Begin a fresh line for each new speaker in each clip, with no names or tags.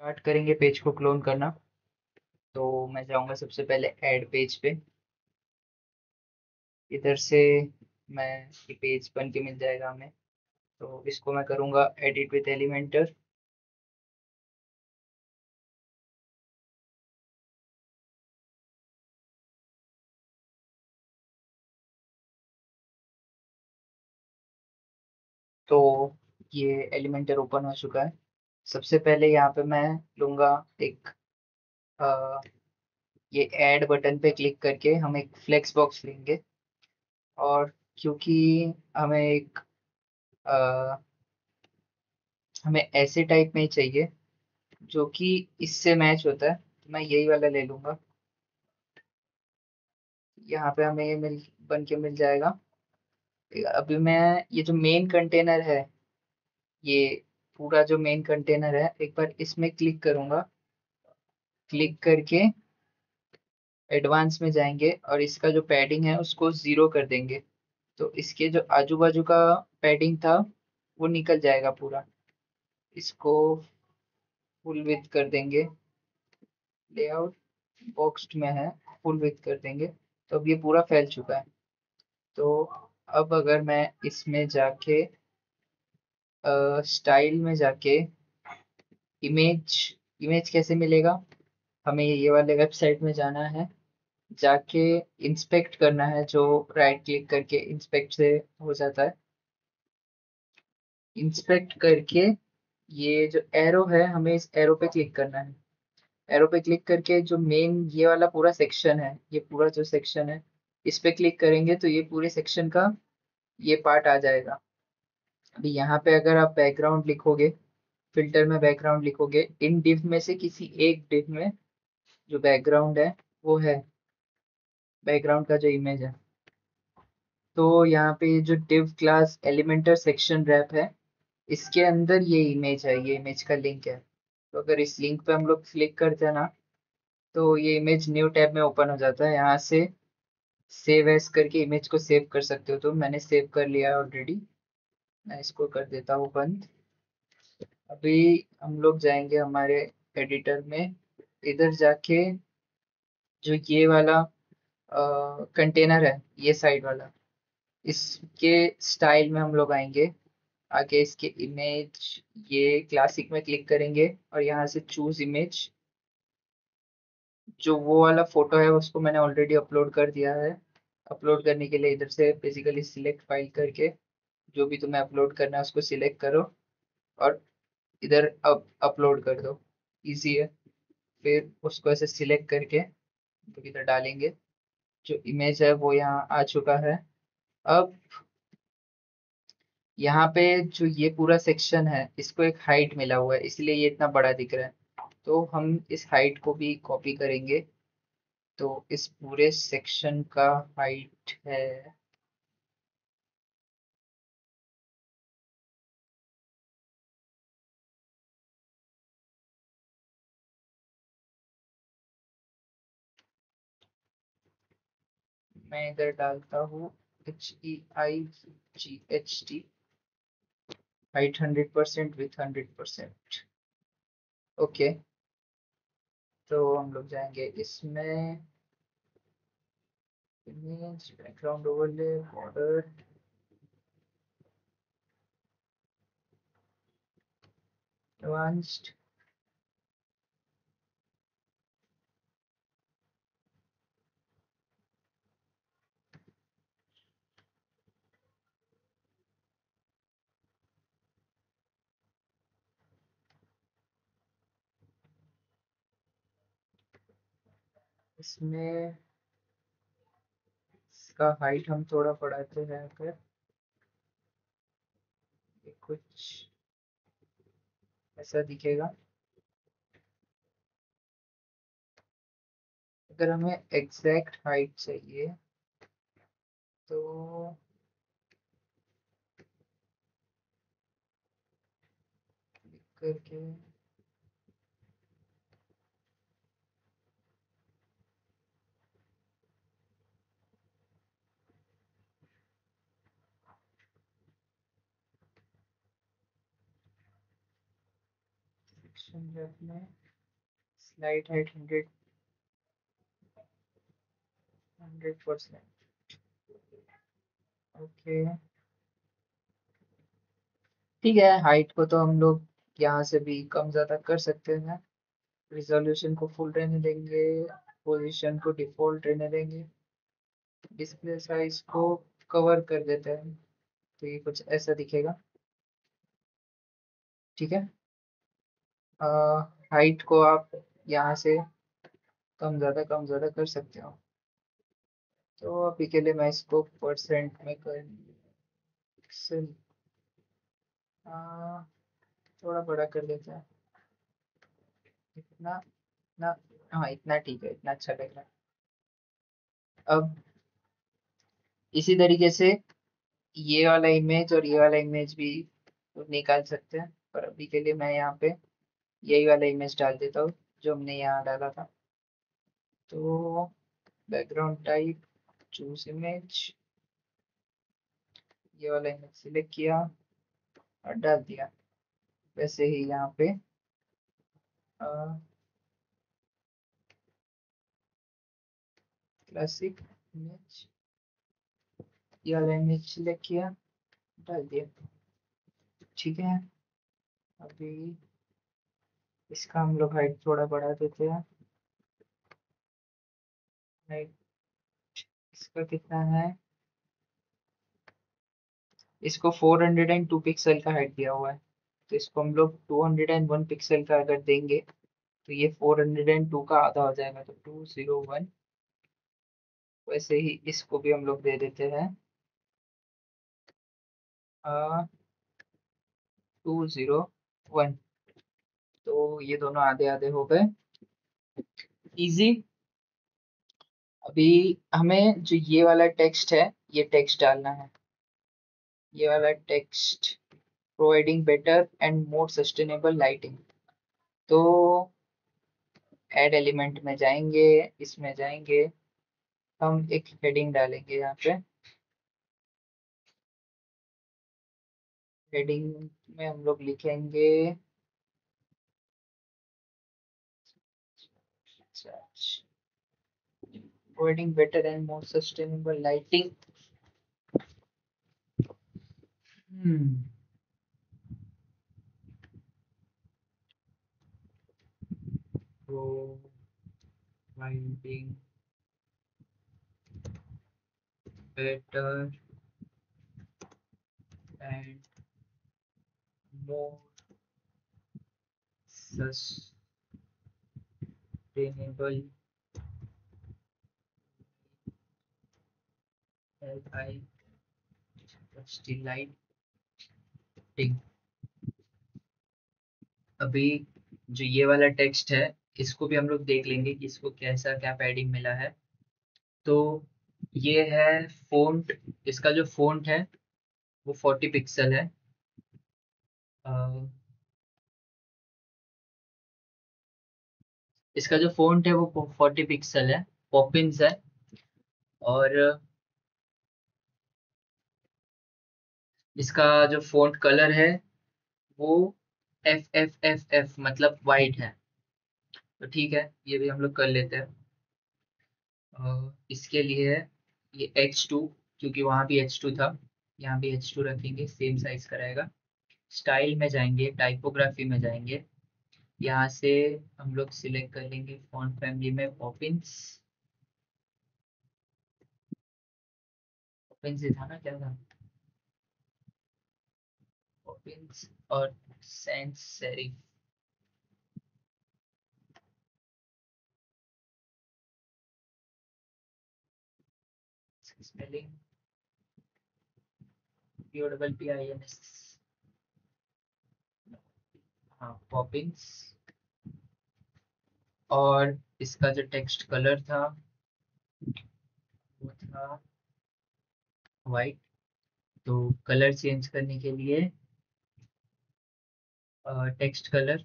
Start करेंगे page को clone करना। तो मैं जाऊंगा सबसे पहले ऐड पेज पे। इधर से मैं ये पेज बन के मिल जाएगा हमें। तो इसको मैं करूंगा एडिट विद एलिमेंटर। तो ये एलिमेंटर ओपन हो चुका है। सबसे पहले यहाँ पे मैं लूंगा एक अ, ये ऐड बटन पे क्लिक करके हम एक फ्लेक्स बॉक्स लेंगे। और क्योंकि हमें एक अ, हमें ऐसे टाइप में ही चाहिए जो कि इससे मैच होता है, तो मैं यही वाला ले लूंगा। यहाँ पे हमें ये मिल बन के मिल जाएगा। अभी मैं ये जो मेन कंटेनर है, ये पूरा जो मेन कंटेनर है, एक बार इसमें क्लिक करूंगा। क्लिक करके एडवांस में जाएंगे और इसका जो पैडिंग है उसको 0 कर देंगे। तो इसके जो आजू बाजू का पैडिंग था वो निकल जाएगा पूरा। इसको फुल विड्थ कर देंगे। लेआउट बॉक्स्ड में है, फुल विड्थ कर देंगे। तो अब ये पूरा फैल चुका है। तो अब अगर मैं इसमें जाके स्टाइल में जाके इमेज इमेज कैसे मिलेगा, हमें ये वाले वेबसाइट में जाना है। जाके इंस्पेक्ट करना है, जो राइट क्लिक करके इंस्पेक्ट से हो जाता है। इंस्पेक्ट करके ये जो एरो है, हमें इस एरो पे क्लिक करना है। एरो पे क्लिक करके जो मेन ये वाला पूरा सेक्शन है, ये पूरा जो सेक्शन है, इस पे क्लिक करेंगे तो ये पूरे सेक्शन का ये पार्ट आ जाएगा। अभी यहाँ पे अगर आप बैकग्राउंड लिखोगे, फिल्टर में बैकग्राउंड लिखोगे, इन डिव में से किसी एक डिव में जो बैकग्राउंड है वो है बैकग्राउंड का जो इमेज है। तो यहाँ पे जो div class Elementor section wrap है, इसके अंदर ये इमेज है, ये इमेज का लिंक है। तो अगर इस लिंक पे हम लोग क्लिक करते हैं ना, तो ये इमेज न्यू टैब में ओपन हो जाता है। यहाँ से सेव एज करके इमेज को सेव कर सकते हो। तो मैंने सेव कर लिया है ऑलरेडी। मैं इसको कर देता हूँ बंद। अभी हम लोग जाएंगे हमारे एडिटर में। इधर जाके जो ये वाला कंटेनर है, ये साइड वाला, इसके स्टाइल में हम लोग आएंगे। आगे इसके इमेज, ये क्लासिक में क्लिक करेंगे और यहाँ से चूज इमेज। जो वो वाला फोटो है उसको मैंने ऑलरेडी अपलोड कर दिया है। अपलोड करने के लिए इधर से बेसिकली सिलेक्ट फाइल करके जो भी तुम्हें अपलोड करना है उसको सिलेक्ट करो और इधर अब अपलोड कर दो। इजी है। फिर उसको ऐसे सिलेक्ट करके तो इधर डालेंगे। जो इमेज है वो यहाँ आ चुका है। अब यहाँ पे जो ये पूरा सेक्शन है, इसको एक हाइट मिला हुआ है, इसलिए ये इतना बड़ा दिख रहा है। तो हम इस हाइट को भी कॉपी करेंगे। तो इस पूरे सेक्शन का हाइट है, मैं इधर डालता हूँ HEIGHT, हाइट 100% विथ 100%। ओके। तो हम लोग जाएंगे इसमें, image, background overlay, border, advanced. इसमें इसका हाइट हम थोड़ा बढ़ाते हैं, अगर ये कुछ ऐसा दिखेगा। अगर हमें एग्जैक्ट हाइट चाहिए तो क्लिक करके में स्लाइड हाइट 100%। ओके, ठीक है। हाइट को तो हम लोग यहाँ से भी कम ज़्यादा कर सकते हैं। रिजोल्यूशन को फुल रहने देंगे, पोजीशन को डिफॉल्ट रहने देंगे, डिस्प्ले साइज को कवर कर देते हैं, तो ये कुछ ऐसा दिखेगा। ठीक है, हाइट को आप यहाँ से कम ज़्यादा कर सकते हो। तो अभी के लिए मैं इसको परसेंट में कर पिक्सल थोड़ा बड़ा कर देते हैं। इतना इतना, हाँ इतना ठीक है, इतना अच्छा लग रहा है। अब इसी तरीके से ये वाला इमेज और ये वाला इमेज भी निकाल सकते हैं, पर अभी के लिए मैं यहाँ पे यही वाला इमेज डाल देता हूँ जो हमने यहाँ डाला था। तो बैकग्राउंड टाइप, चूज इमेज, ये वाला इमेज सिलेक्ट किया और डाल दिया। वैसे ही यहाँ पे क्लासिक इमेज, ये वाला इमेज सिलेक्ट किया, डाल दिया। ठीक है, अभी इसका हम लोग हाइट थोड़ा बढ़ा देते हैं। हाइट इसका कितना है, इसको 402 पिक्सल का हाइट दिया हुआ है, तो इसको हम लोग 201 पिक्सल का अगर देंगे तो ये 402 का आधा हो जाएगा, तो 201। वैसे ही इसको भी हम लोग दे देते हैं 201। तो ये दोनों आधे आधे हो गए, इजी। अभी हमें जो ये वाला टेक्स्ट है, ये टेक्स्ट डालना है। ये वाला text, providing better and more sustainable lighting. तो ऐड एलिमेंट में जाएंगे, इसमें जाएंगे, हम एक हेडिंग डालेंगे यहाँ पे। हेडिंग में हम लोग लिखेंगे providing better and more sustainable lighting. Providing better and more sustainable lighting। अभी जो ये वाला टेक्स्ट है, इसको भी हम लोग देख लेंगे कि इसको कैसा क्या पैडिंग मिला है। तो ये है फ़ॉन्ट, इसका जो फ़ॉन्ट है वो 40 पिक्सल है। अ, इसका जो फ़ॉन्ट है वो 40 पिक्सल है, पॉपिंस है। और इसका जो फ़ॉन्ट कलर है वो एफ मतलब वाइट है। तो ठीक है, ये भी हम लोग कर लेते हैं। इसके लिए ये H2, क्योंकि वहाँ भी H2 था, यहाँ भी H2 रखेंगे, सेम साइज का रहेगा। स्टाइल में जाएंगे, टाइपोग्राफी में जाएंगे, यहाँ से हम लोग सिलेक्ट कर लेंगे फॉन्ट फैमिली में पॉपिंस। पॉपिंस ही था ना, क्या था, पॉपिंस और सैंस सेरिफ। Spelling POPPINS। हाँ, पॉपिंस। और इसका जो टेक्स्ट कलर था वो था वाइट। तो कलर चेंज करने के लिए टेक्स्ट कलर,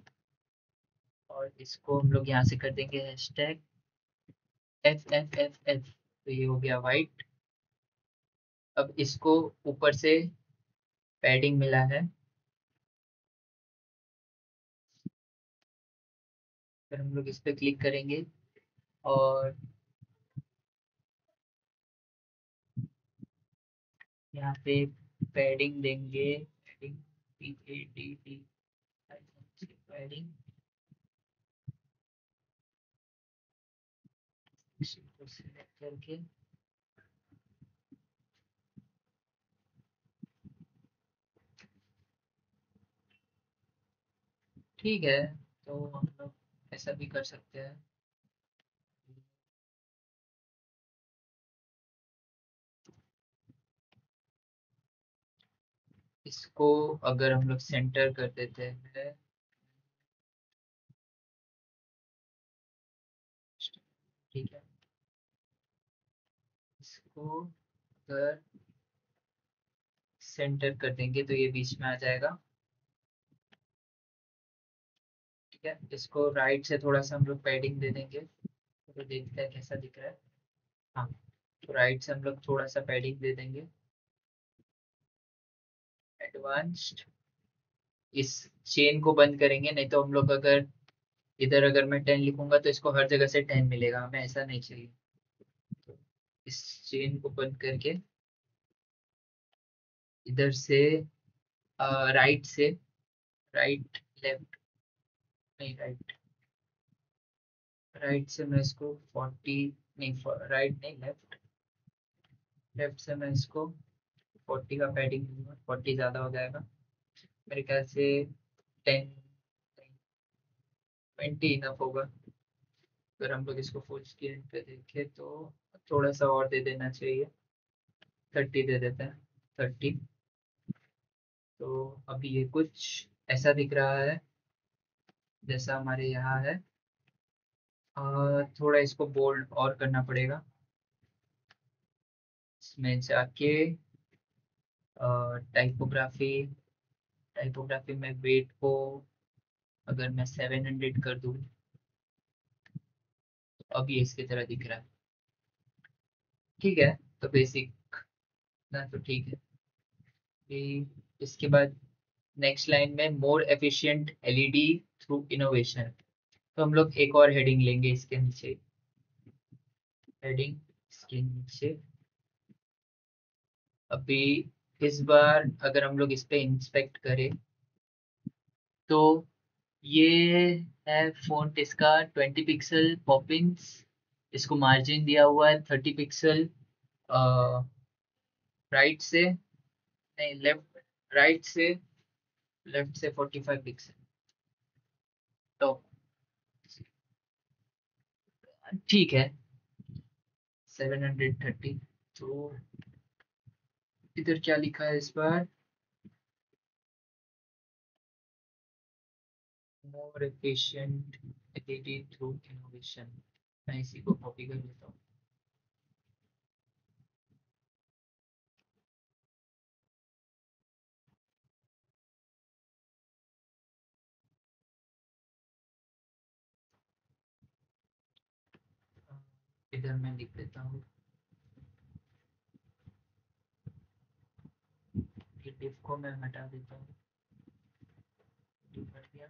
और इसको हम लोग यहाँ से कर देंगे हैशटैग FFFF। तो ये हो गया वाइट। अब इसको ऊपर से पैडिंग मिला है, फिर हम लोग इस पे क्लिक करेंगे और यहाँ पे पैडिंग देंगे। पैडिंग PADD पैडिंग को सिलेक्ट करके ठीक है। तो हम लोग ऐसा भी कर सकते हैं। इसको अगर हम लोग सेंटर कर देते हैं, ठीक है, इसको अगर सेंटर कर देंगे तो ये बीच में आ जाएगा। ठीक है, इसको राइट से थोड़ा सा हम लोग पैडिंग दे देंगे तो देखते हैं कैसा दिख रहा है। हाँ, तो राइट से हम लोग थोड़ा सा पैडिंग दे देंगे। एडवांस्ड, इस चेन को बंद करेंगे, नहीं तो हम लोग अगर इधर अगर मैं 10 लिखूंगा तो इसको हर जगह से 10 मिलेगा, हमें ऐसा नहीं चाहिए। तो इस चेन को बंद करके इधर से राइट से, राइट लेफ्ट, नहीं राइट, राइट से मैं इसको 40, नहीं राइट नहीं लेफ्ट, लेफ्ट से मैं इसको 40 का पैडिंग दूंगा। 40 ज़्यादा हो जाएगा मेरे ख्याल से। 10, 20 इनफ होगा। अगर हम लोग इसको फुल स्क्रीन पे देखें तो थोड़ा सा और दे देना चाहिए। 30 दे देते हैं, 30। तो अभी ये कुछ ऐसा दिख रहा है जैसा हमारे यहाँ है। थोड़ा इसको बोल्ड और करना पड़ेगा। इसमें जाके टाइपोग्राफी, टाइपोग्राफी में वेट को अगर मैं 700 कर दूँ तो अब ये इसकी तरह दिख रहा है। ठीक है, तो बेसिक ना तो ठीक है। ये इसके बाद नेक्स्ट लाइन में मोर एफिशिएंट एलईडी थ्रू इनोवेशन, तो हम लोग एक और हेडिंग लेंगे इसके नीचे। हेडिंग इसके नीचे अभी इस बार अगर हम लोग इस पे इंस्पेक्ट करें तो ये है फ़ॉन्ट इसका 20 पिक्सल पॉपिंस। इसको मार्जिन दिया हुआ है 30 पिक्सल राइट से, नहीं लेफ्ट, राइट से, लेफ्ट से 45 पिक्सल। तो ठीक है, 730। तो इधर क्या लिखा है इस बार, more efficient LED through innovation. मैं इसी को कॉपी कर लेता हूँ। इधर मैं लिख देता हूँ, ये डिफ को मैं हटा देता हूँ। डिफ हट गया,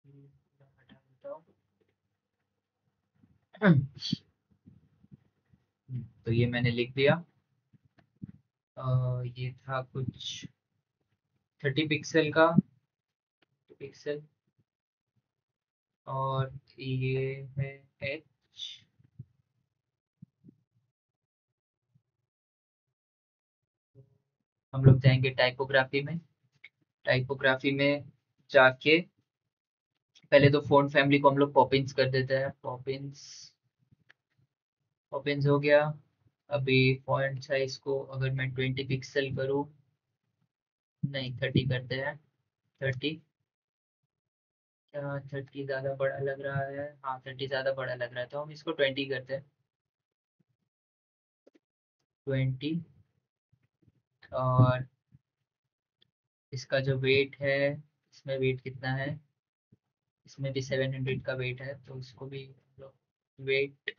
ये पूरा हटा देता हूँ। तो ये मैंने लिख दिया। ये था कुछ 30 पिक्सल का, पिक्सल, और ये है एच। हम लोग जाएंगे टाइपोग्राफी में। टाइपोग्राफी में जाके पहले तो फ़ॉन्ट फैमिली को हम लोग पॉपिंस कर देते हैं। पॉपिंस, पॉपिंस हो गया। अभी फॉन्ट साइज को अगर मैं 20 पिक्सल करूँ, नहीं 30 करते हैं। 30, क्या 30 ज़्यादा बड़ा लग रहा है? हाँ 30 ज़्यादा बड़ा लग रहा है तो हम इसको 20 करते हैं। 20। और इसका जो वेट है, इसमें वेट कितना है, इसमें भी 700 का वेट है तो इसको भी हम लोग वेट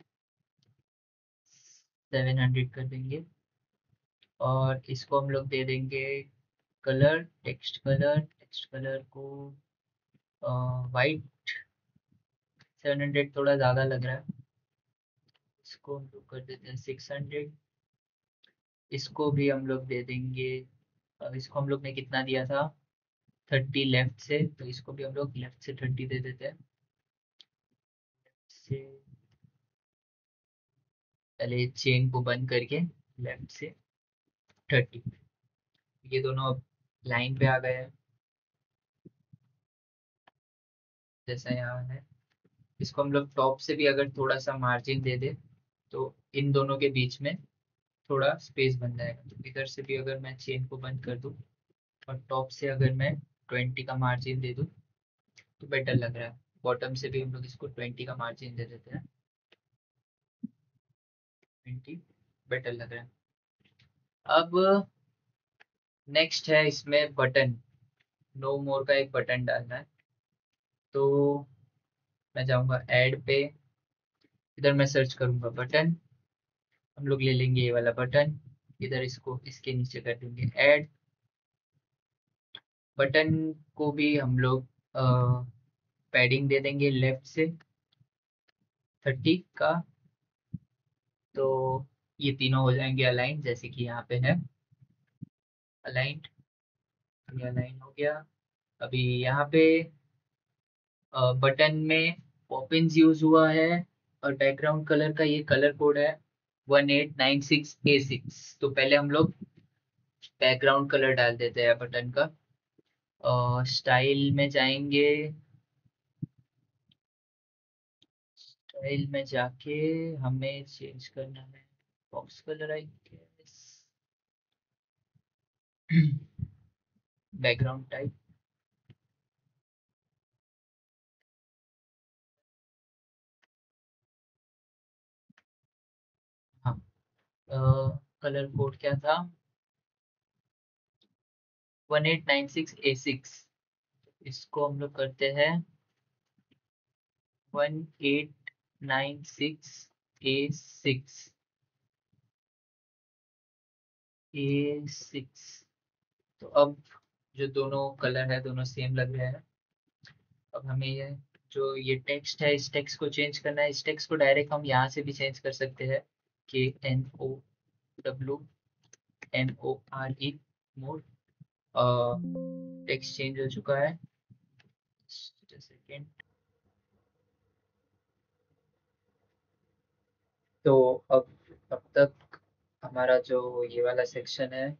700 कर देंगे। और इसको हम लोग दे देंगे colour, text colour, text colour को वाइट, 700 थोड़ा ज़्यादा लग रहा है, इसको हम लोग कर देते हैं 600। इसको भी हम लोग दे देंगे, इसको हम लोग ने कितना दिया था, 30 लेफ्ट से, तो इसको भी हम लोग लेफ्ट से 30 दे देते हैं। से पहले चेन को बंद करके लेफ्ट से 30, ये दोनों अब लाइन पे आ गए हैं जैसा यहाँ है। इसको हम लोग टॉप से भी अगर थोड़ा सा मार्जिन दे दे तो इन दोनों के बीच में थोड़ा स्पेस बन जाएगा। तो इधर से भी अगर मैं चेन को बंद कर दूँ और टॉप से अगर मैं 20 का मार्जिन दे दूँ तो बेटर लग रहा है। बॉटम से भी हम लोग इसको 20 का मार्जिन दे देते हैं, 20 बेटर लग रहा है। अब नेक्स्ट है इसमें बटन, नो मोर का एक बटन डालना है। तो मैं जाऊंगा ऐड पे, इधर मैं सर्च करूंगा बटन, हम लोग ले लेंगे ये वाला बटन, इधर इसको इसके नीचे कर देंगे ऐड। बटन को भी हम लोग पैडिंग दे देंगे लेफ्ट से 30 का, तो ये तीनों हो जाएंगे अलाइन जैसे कि यहाँ पे है अलाइंड। ये अलाइन हो गया। अभी यहाँ पे बटन में पॉपिंस यूज हुआ है और बैकग्राउंड कलर का ये कलर कोड है 1896A6। तो पहले हम लोग बैकग्राउंड कलर डाल देते हैं बटन का। स्टाइल में जाएंगे, स्टाइल में जाके हमें चेंज करना है box colour I guess, background type. हाँ, कलर कोड क्या था, 1896A6। इसको हम लोग करते हैं 1896A6, A6। तो अब जो दोनों कलर है दोनों सेम लग रहे हैं। अब हमें ये जो ये टेक्स्ट है इस टेक्स्ट को चेंज करना है। इस टेक्स्ट को डायरेक्ट हम यहाँ से भी चेंज कर सकते हैं, KNOWMORE मोड। टेक्स्ट चेंज हो चुका है, सेकेंड। तो अब तक हमारा जो ये वाला सेक्शन है,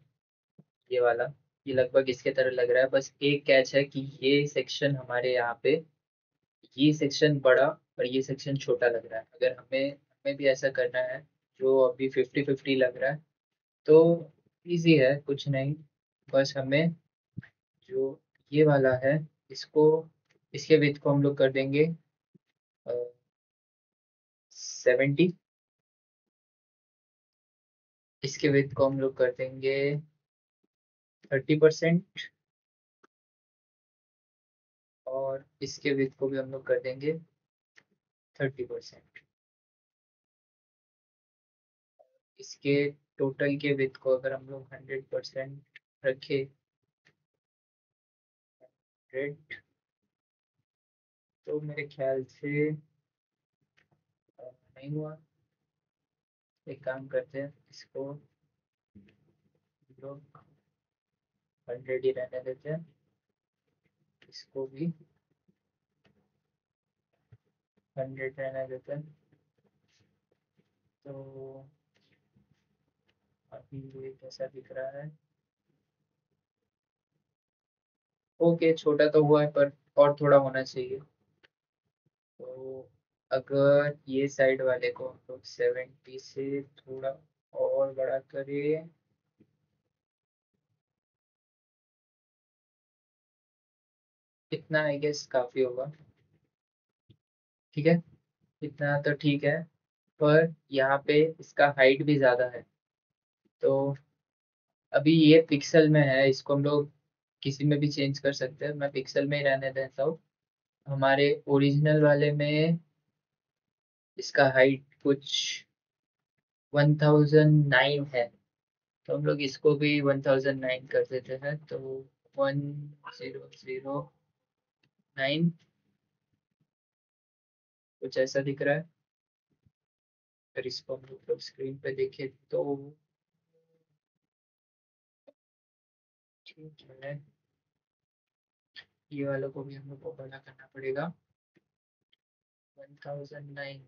ये वाला, ये लगभग इसके तरह लग रहा है। बस एक कैच है कि ये सेक्शन हमारे यहाँ पे, ये सेक्शन बड़ा और ये सेक्शन छोटा लग रहा है। अगर हमें हमें भी ऐसा करना है जो अभी 50-50 लग रहा है तो इजी है, कुछ नहीं। बस हमें जो ये वाला है इसको, इसके विड्थ को हम लोग कर देंगे 70, इसके विड्थ को हम लोग कर देंगे 30% और इसके विड्थ को भी हम लोग कर देंगे 30%। इसके टोटल के विड्थ को अगर हम लोग 100% रखें, 100, तो मेरे ख्याल से नहीं हुआ। एक काम करते हैं, इसको हम लोग 100 ही रहने देते हैं, इसको भी 100 रहने देते हैं। तो अभी ये कैसा दिख रहा है, ओके छोटा तो हुआ है पर और थोड़ा होना चाहिए। तो अगर ये साइड वाले को हम लोग 70 से थोड़ा और बड़ा करें, इतना आई गेस काफी होगा। ठीक है, इतना तो ठीक है, पर यहाँ पे इसका हाइट भी ज़्यादा है। तो अभी ये पिक्सल में है, इसको हम लोग किसी में भी चेंज कर सकते हैं, मैं पिक्सल में ही रहने देता हूँ। हमारे ओरिजिनल वाले में इसका हाइट कुछ 1009 है, तो हम लोग इसको भी 1009 कर देते हैं। तो 1009 कुछ ऐसा दिख रहा है। अगर इसको हम लोग स्क्रीन पे देखें तो ठीक है, ये वालों को भी हम लोग को बड़ा करना पड़ेगा। 1009,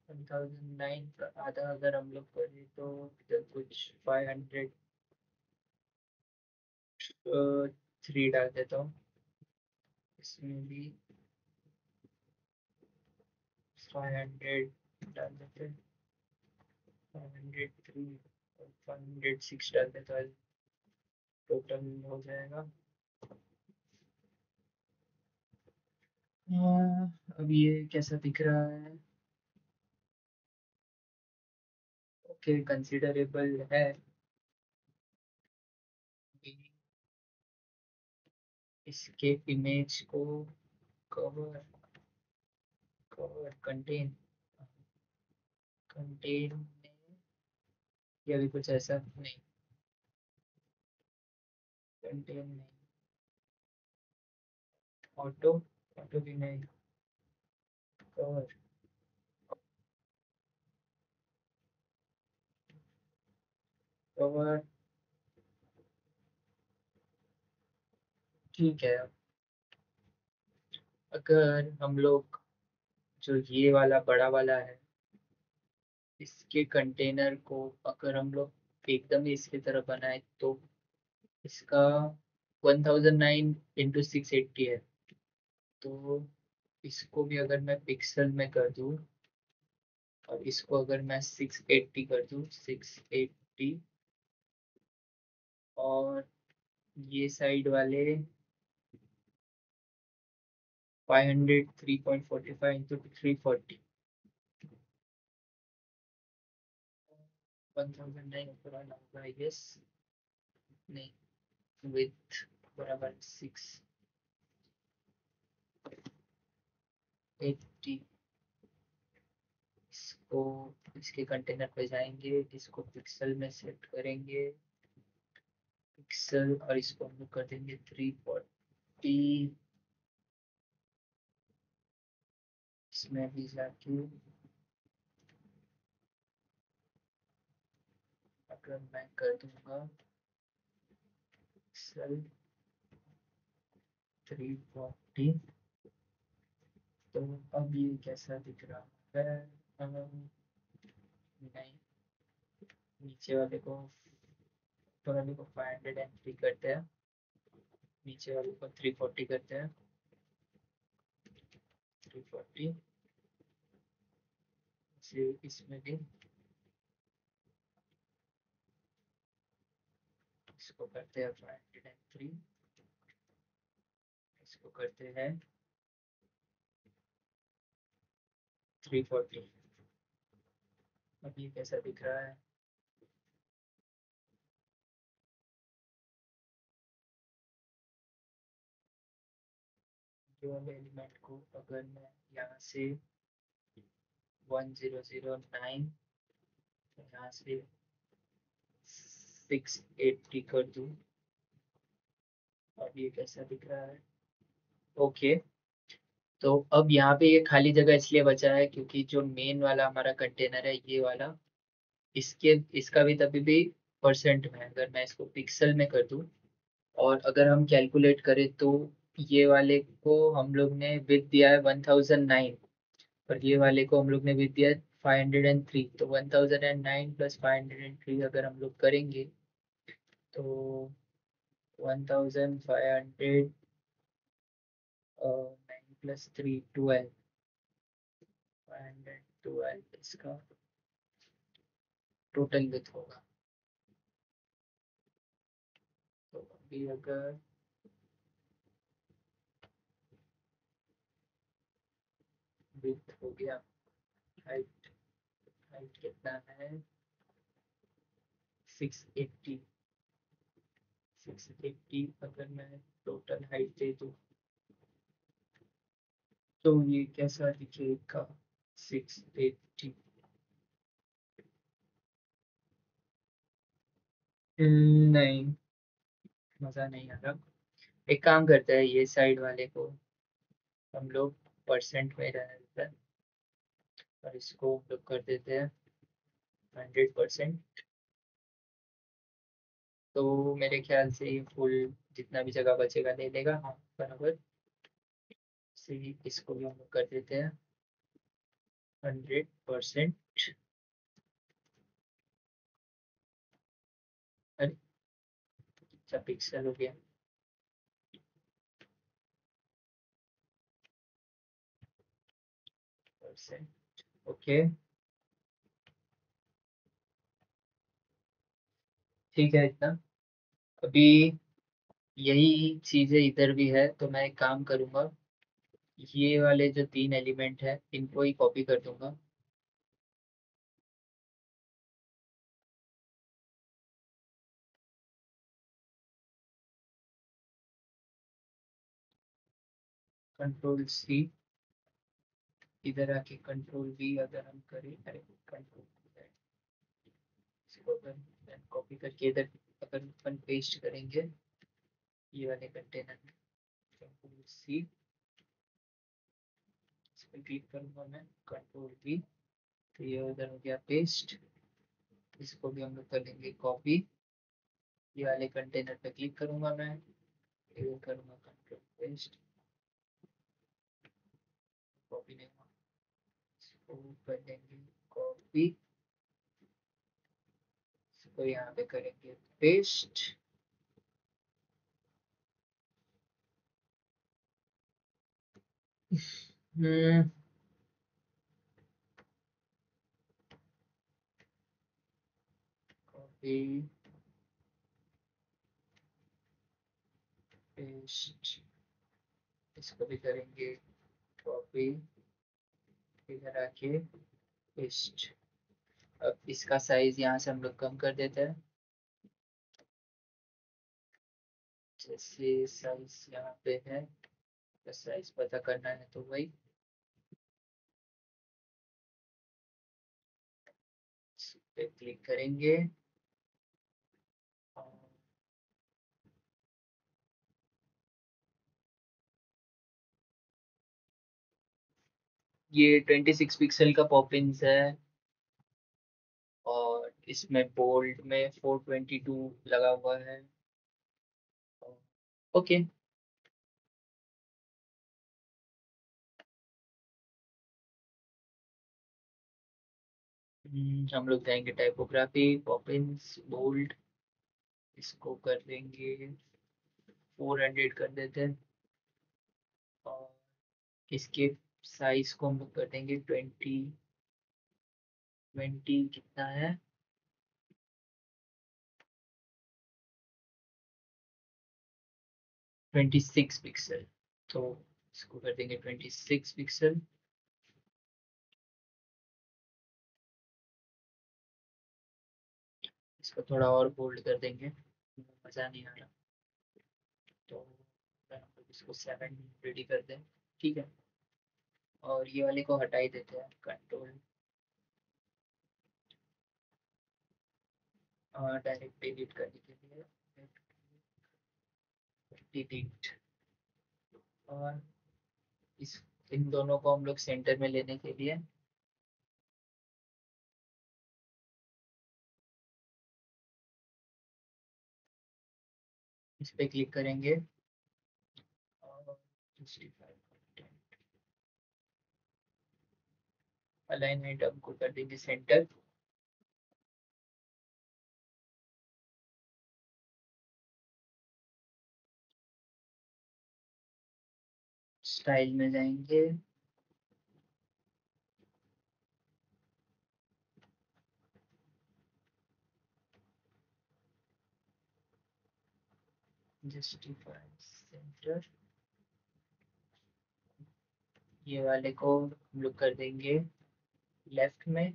1009 का आधा अगर हम लोग करें तो इधर कुछ 503 डाल देता हूँ। इसमें भी 500 डाल देते हैं, 503 और 506 डाल देता है, टोटल हो जाएगा। अब ये कैसा दिख रहा है? ओके, कंसिडरेबल है। इसके इमेज को कवर कवर कंटेन कंटेन में, या भी कुछ ऐसा नहीं, कंटेन नहीं, ऑटो ऑटो भी नहीं, कवर कवर ठीक है। अगर हम लोग जो ये वाला बड़ा वाला है, इसके कंटेनर को अगर हम लोग एकदम ही इसकी तरह बनाए तो इसका 1009 इंटू 680 है। तो इसको भी अगर मैं पिक्सल में कर दूँ और इसको अगर मैं 680 कर दूँ, 680, और ये साइड वाले 503.45 इंटू 340, 1009 पुराना होगा आई गेस। नहीं, विथ बराबर 680। इसको इसके कंटेनर पे जाएंगे, इसको पिक्सल में सेट करेंगे, पिक्सल, और इसको हम लोग कर देंगे 340। इसमें भी जाके अगर मैं कर दूंगा पिक्सल 340, तो अब ये कैसा दिख रहा है? नहीं, नीचे वाले को, ऊपर वाले को 503 करते हैं, नीचे वाले को 340 करते हैं, 340 से इसमें भी इसको करते हैं 503, इसको करते हैं 340। अब ये कैसा दिख रहा है? जो वाले एलिमेंट को अगर मैं यहाँ से 1009, यहाँ से 680 कर दूँ, अब ये कैसा दिख रहा है? ओके, तो अब यहाँ पे ये खाली जगह इसलिए बचा है क्योंकि जो मेन वाला हमारा कंटेनर है, ये वाला, इसके इसका भी तभी भी परसेंट में है। अगर मैं इसको पिक्सल में कर दूं और अगर हम कैलकुलेट करें तो ये वाले को हम लोग ने विथ दिया है 1009, और ये वाले को हम लोग ने विथ दिया है 503। तो 1009 प्लस 503 अगर हम लोग करेंगे तो 1500, 9 प्लस 3 12, 512 इसका टोटल विथ होगा। तो अभी अगर विथ हो गया, हाइट हाइट कितना है? 680, 680 अगर मैं टोटल हाइट दे दूँ तो ये कैसा दिखेगा? 680, नहीं, मज़ा नहीं आ रहा। एक काम करते हैं, ये साइड वाले को हम लोग परसेंट में रहने देते हैं, और इसको हम लोग कर देते हैं 100%। तो मेरे ख्याल से ये फुल जितना भी जगह बचेगा ले लेगा, हाँ बराबर। से इसको भी हम लोग कर देते हैं 100%। अरे अच्छा पिक्सल हो गया। Percent okay. ठीक है इतना। अभी यही चीजें इधर भी है, तो मैं एक काम करूंगा, ये वाले जो 3 एलिमेंट है इनको ही कॉपी कर दूंगा। कंट्रोल C, इधर आके कंट्रोल V अगर हम करें, अरे कंट्रोल इसको कॉपी करके इधर अगर अपन पेस्ट करेंगे ये वाले कंटेनर में, कंट्रोल C, इस पर क्लिक करूंगा मैं, कंट्रोल V, तो ये उधर हो गया पेस्ट। इसको भी हम लोग कर लेंगे कॉपी, ये वाले कंटेनर पे क्लिक करूंगा मैं, ये करूंगा कंट्रोल पेस्ट, कॉपी नहीं हुआ, इसको कर लेंगे कॉपी, इसको यहाँ पे करेंगे पेस्ट। हम्म कॉपी पेस्ट, इसको भी करेंगे कॉपी, इधर आके पेस्ट। अब इसका साइज यहाँ से हम लोग कम कर देते हैं, जैसे साइज यहाँ पे है, तो साइज पता करना है तो वही इस पे क्लिक करेंगे। और ये 26 पिक्सल का पॉपिंस है, और इसमें बोल्ड में 422 लगा हुआ है। ओके। हम लोग जाएंगे टाइपोग्राफी, पॉपिंस, बोल्ड, इसको कर देंगे 400 कर देते हैं। और इसके साइज को हम लोग कर देंगे 20 कितना है, 26 पिक्सल, तो इसको कर देंगे 26 पिक्सल। इसको थोड़ा और बोल्ड कर देंगे, मज़ा नहीं आ रहा, तो इसको 7 रेडी कर दें। ठीक है, और ये वाले को हटा ही देते हैं, कंट्रोल डायरेक्ट डिलीट करने के लिए डिलीट। और इस इन दोनों को हम लोग सेंटर में लेने के लिए इस पे क्लिक करेंगे, और justify content, अलाइन आइटम को कर देंगे सेंटर। स्टाइल में जाएंगे, जस्टिफाई सेंटर, ये वाले को हम लोग कर देंगे लेफ्ट में।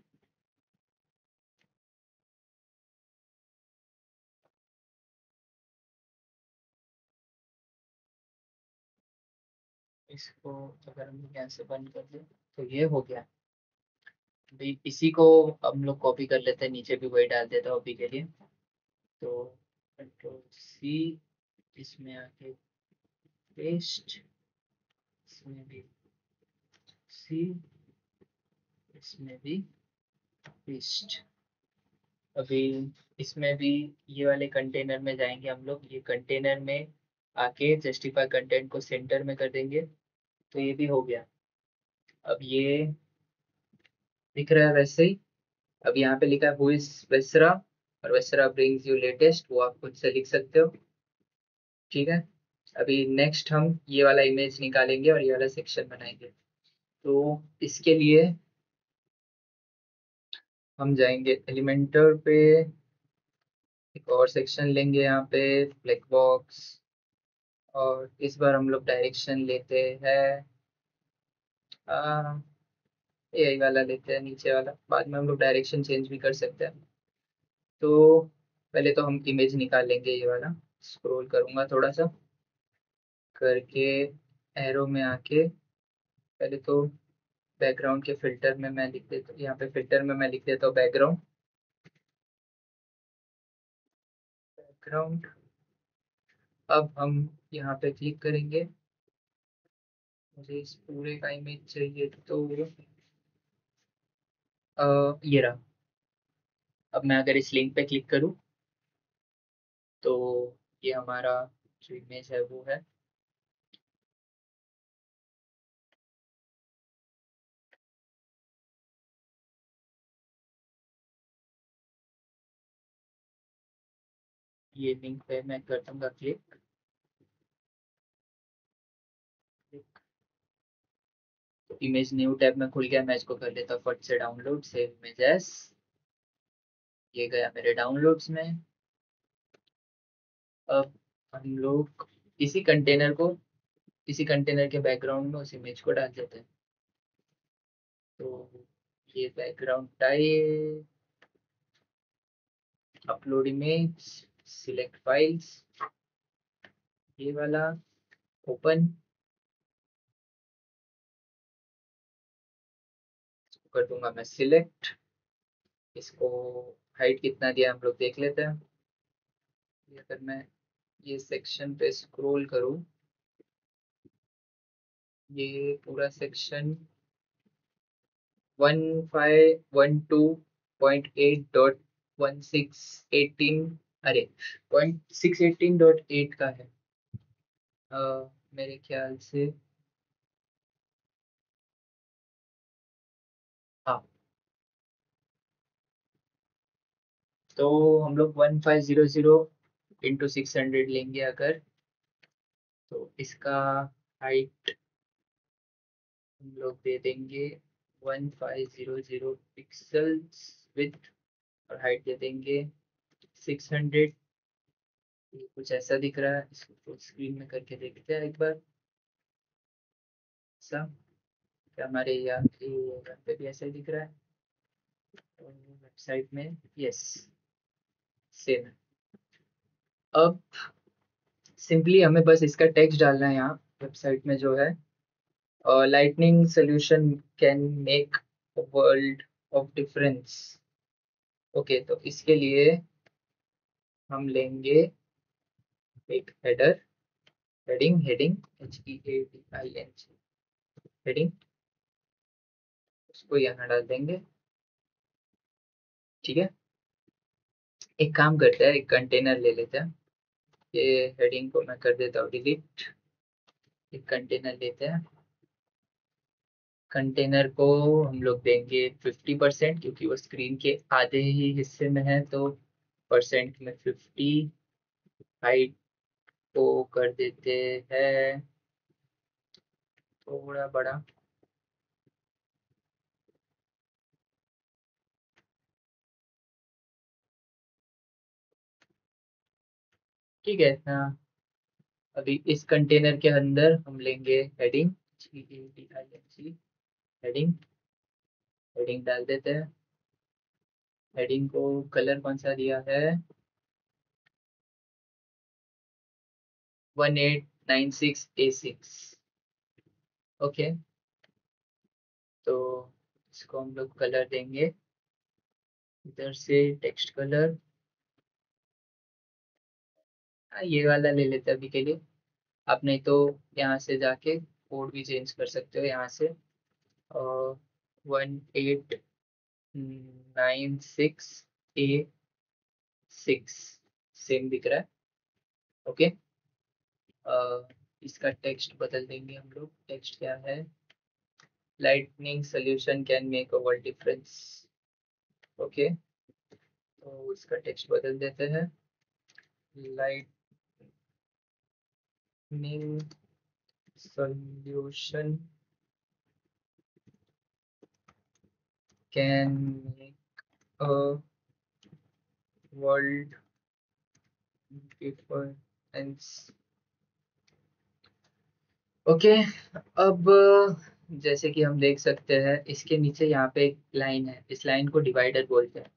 इसको अगर हम यहाँ से बंद कर दें तो ये हो गया। भाई इसी को हम लोग कॉपी कर लेते हैं, नीचे भी वही डाल देता हूँ अभी के लिए। तो कंट्रोल C, इसमें आके पेस्ट, इसमें भी C, इसमें भी पेस्ट। अभी इसमें भी ये वाले कंटेनर में जाएंगे हम लोग, ये कंटेनर में आके जस्टिफाई कंटेंट को सेंटर में कर देंगे, तो ये भी हो गया। अब ये दिख रहा है वैसे ही। अब यहाँ पे लिखा है हु इज वेसरा, और वेसरा ब्रिंग्स यू लेटेस्ट, वो आप खुद से लिख सकते हो। ठीक है, अभी नेक्स्ट हम ये वाला इमेज निकालेंगे और ये वाला सेक्शन बनाएंगे। तो इसके लिए हम जाएंगे एलिमेंटर पे, एक और सेक्शन लेंगे यहाँ पे ब्लैक बॉक्स, और इस बार हम लोग डायरेक्शन लेते हैं यही वाला लेते हैं, नीचे वाला। बाद में हम लोग डायरेक्शन चेंज भी कर सकते हैं। तो पहले तो हम इमेज निकाल लेंगे ये वाला। स्क्रॉल करूंगा थोड़ा सा करके, एरो में आके पहले तो बैकग्राउंड के फिल्टर में मैं लिख देता हूँ, यहाँ पे फिल्टर में मैं लिख देता हूँ बैकग्राउंड। बैकग्राउंड, अब हम यहाँ पे क्लिक करेंगे। मुझे इस पूरे का इमेज चाहिए, तो ये रहा। अब मैं अगर इस लिंक पे क्लिक करूँ तो ये हमारा जो इमेज है वो है। ये लिंक पे मैं कर दूंगा क्लिक। तो इमेज न्यू टैब में खुल गया, मैं इसको कर लेता हूँ फट से डाउनलोड, सेव इमेजेस। ये गया मेरे डाउनलोड्स में। अब हम लोग इसी कंटेनर को, इसी कंटेनर के बैकग्राउंड में उस इमेज को डाल देते हैं। तो ये background type, upload image, select files, ये वाला ओपन कर दूंगा मैं सिलेक्ट। इसको हाइट कितना दिया हम लोग देख लेते हैं। ये अगर मैं ये सेक्शन पे स्क्रॉल करूँ, ये पूरा सेक्शन 1512.8.1618, अरे 0.618.8 का है मेरे ख्याल से। हाँ, तो हम लोग 1500 इंटू 600 लेंगे अगर, तो इसका हाइट हम लोग दे देंगे 1500 पिक्सल्स विथ, और हाइट दे देंगे 600। ये कुछ ऐसा दिख रहा है, इसको फुल स्क्रीन में करके देखते हैं एक बार। ऐसा क्या हमारे यहाँ पे भी ऐसा ही दिख रहा है वेबसाइट में? यस, सेम है। अब सिंपली हमें बस इसका टेक्स्ट डालना है यहाँ वेबसाइट में जो है, lightning solution can make world of difference. Okay, तो इसके लिए हम लेंगे एक header, heading, heading HEADING, heading, उसको यहाँ डाल देंगे। ठीक है, एक काम करते हैं, एक कंटेनर ले लेते हैं। ये हेडिंग को मैं कर देता हूँ डिलीट। एक कंटेनर लेते हैं, कंटेनर को हम लोग देंगे 50%, क्योंकि वो स्क्रीन के आधे ही हिस्से में है, तो परसेंट में 50। हाइट को कर देते हैं थोड़ा बड़ा। ठीक है, हाँ। अभी इस कंटेनर के अंदर हम लेंगे हेडिंग, हेडिंग, हेडिंग डाल देते हैं। हेडिंग को कलर कौन सा दिया है? 1896 A6। ओके, तो इसको हम लोग कलर देंगे, इधर से टेक्स्ट कलर, ये वाला ले लेते हैं अभी के लिए। आप नहीं तो यहाँ से जाके कोड भी चेंज कर सकते हो यहाँ से, और 1896A6 सेम दिख रहा है। ओके, इसका टेक्स्ट बदल देंगे हम लोग। टेक्स्ट क्या है? Lightning solution can make a world difference. Okay, तो इसका टेक्स्ट बदल देते हैं। Lightning solution can make a world difference. Okay, अब जैसे कि हम देख सकते हैं इसके नीचे यहाँ पे एक लाइन है, इस लाइन को डिवाइडर बोलते हैं।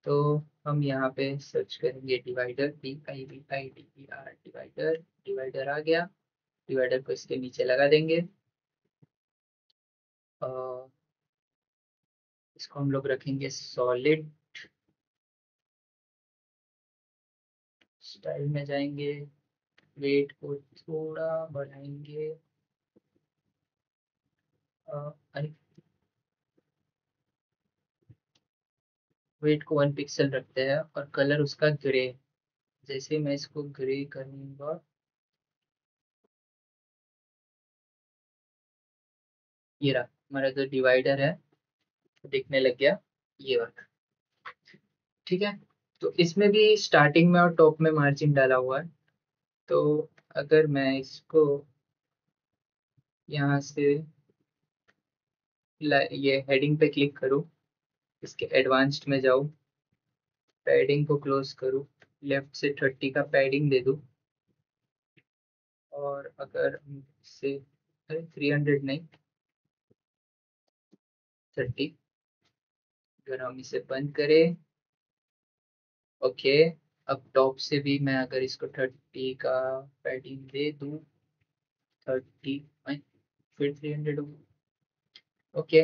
तो हम यहाँ पे सर्च करेंगे डिवाइडर, DIVIDER, डिवाइडर। डिवाइडर आ गया, डिवाइडर को इसके नीचे लगा देंगे। इसको हम लोग रखेंगे सॉलिड स्टाइल में जाएंगे, वेट को थोड़ा बढ़ाएंगे। अरे, वेट को 1 पिक्सल रखते हैं और कलर उसका ग्रे। जैसे मैं इसको ग्रे करूंगा, ये रहा हमारा जो डिवाइडर है दिखने लग गया, ये वाला। ठीक है, तो इसमें भी स्टार्टिंग में और टॉप में मार्जिन डाला हुआ है। तो अगर मैं इसको यहाँ से ये हेडिंग पे क्लिक करूँ, इसके एडवांस्ड में जाऊँ, पैडिंग को क्लोज करूँ, लेफ्ट से 30 का पैडिंग दे दूँ, और अगर से 300 नहीं, 30, अगर हम इसे बंद करें। ओके, अब टॉप से भी मैं अगर इसको 30 का पैडिंग दे दूँ, 30, फिर 300 होगा। ओके,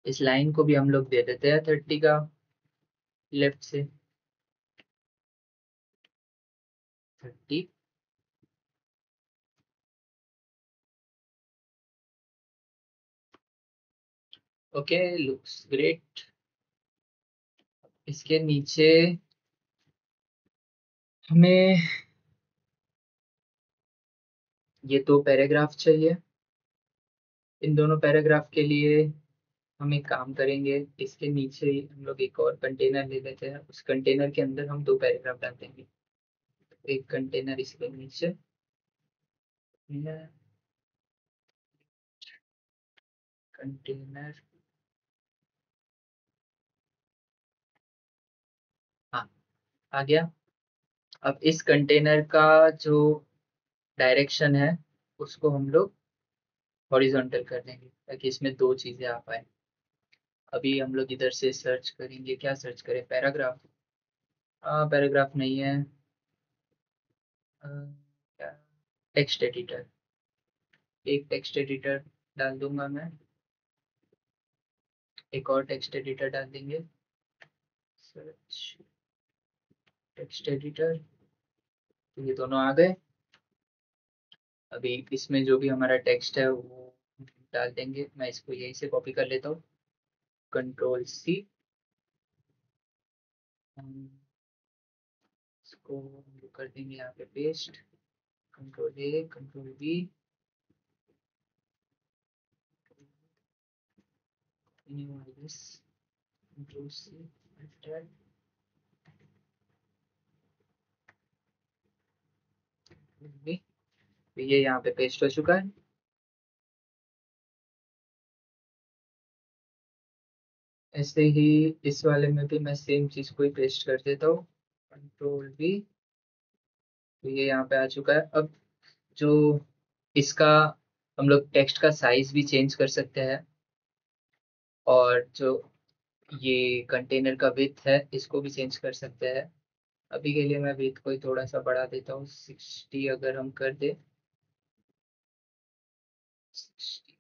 इस लाइन को भी हम लोग दे देते हैं 30 का, लेफ्ट से 30। Okay, looks great. इसके नीचे हमें ये 2 पैराग्राफ चाहिए। इन दोनों पैराग्राफ के लिए हम एक काम करेंगे, इसके नीचे ही हम लोग एक और कंटेनर ले लेते हैं, उस कंटेनर के अंदर हम 2 पैराग्राफ डाल देंगे। एक कंटेनर इसके नीचे है, कंटेनर, हाँ, आ गया। अब इस कंटेनर का जो डायरेक्शन है उसको हम लोग हॉरिजॉन्टल कर देंगे, ताकि इसमें 2 चीजें आ पाए। अभी हम लोग इधर से सर्च करेंगे, क्या सर्च करें? पैराग्राफ। पैराग्राफ नहीं है, क्या, टेक्स्ट एडिटर। एक टेक्स्ट एडिटर डाल दूंगा मैं, एक और टेक्स्ट एडिटर डाल देंगे, सर्च टेक्स्ट एडिटर। तो ये दोनों आ गए। अभी इसमें जो भी हमारा टेक्स्ट है वो डाल देंगे। मैं इसको यहीं से कॉपी कर लेता हूँ, Ctrl+C। इसको हम लोग कर देंगे यहाँ पे पेस्ट, Ctrl+A, Ctrl+V, Ctrl+C, तो ये यहाँ पे पेस्ट हो चुका है। ऐसे ही इस वाले में भी मैं सेम चीज को ही पेस्ट कर देता हूँ, Ctrl+V। तो ये यहाँ पे आ चुका है। अब जो इसका हम लोग टेक्स्ट का साइज भी चेंज कर सकते हैं, और जो ये कंटेनर का विड्थ है इसको भी चेंज कर सकते हैं। अभी के लिए मैं विड्थ को ही थोड़ा सा बढ़ा देता हूँ, 60 अगर हम कर दे, 60।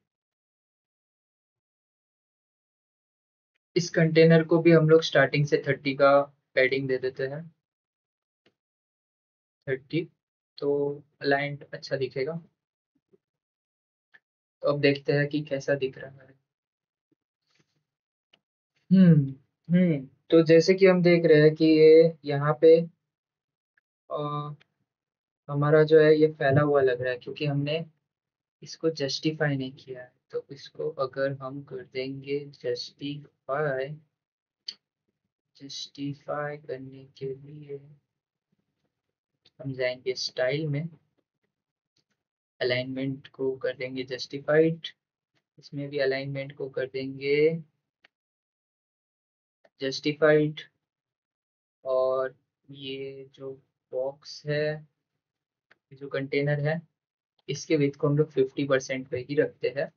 इस कंटेनर को भी हम लोग स्टार्टिंग से 30 का पैडिंग दे देते हैं, 30। तो अलाइंड अच्छा दिखेगा। तो अब देखते हैं कि कैसा दिख रहा है। तो जैसे कि हम देख रहे हैं कि ये यहाँ पे अ, हमारा जो है ये फैला हुआ लग रहा है क्योंकि हमने इसको जस्टिफाई नहीं किया है। तो इसको अगर हम कर देंगे जस्टिफाई, जस्टिफाई करने के लिए हम जाएंगे स्टाइल में, अलाइनमेंट को कर देंगे जस्टिफाइड, इसमें भी अलाइनमेंट को कर देंगे जस्टिफाइड। और ये जो बॉक्स है, ये जो कंटेनर है, इसके विड्थ को हम लोग 50% पे ही रखते हैं।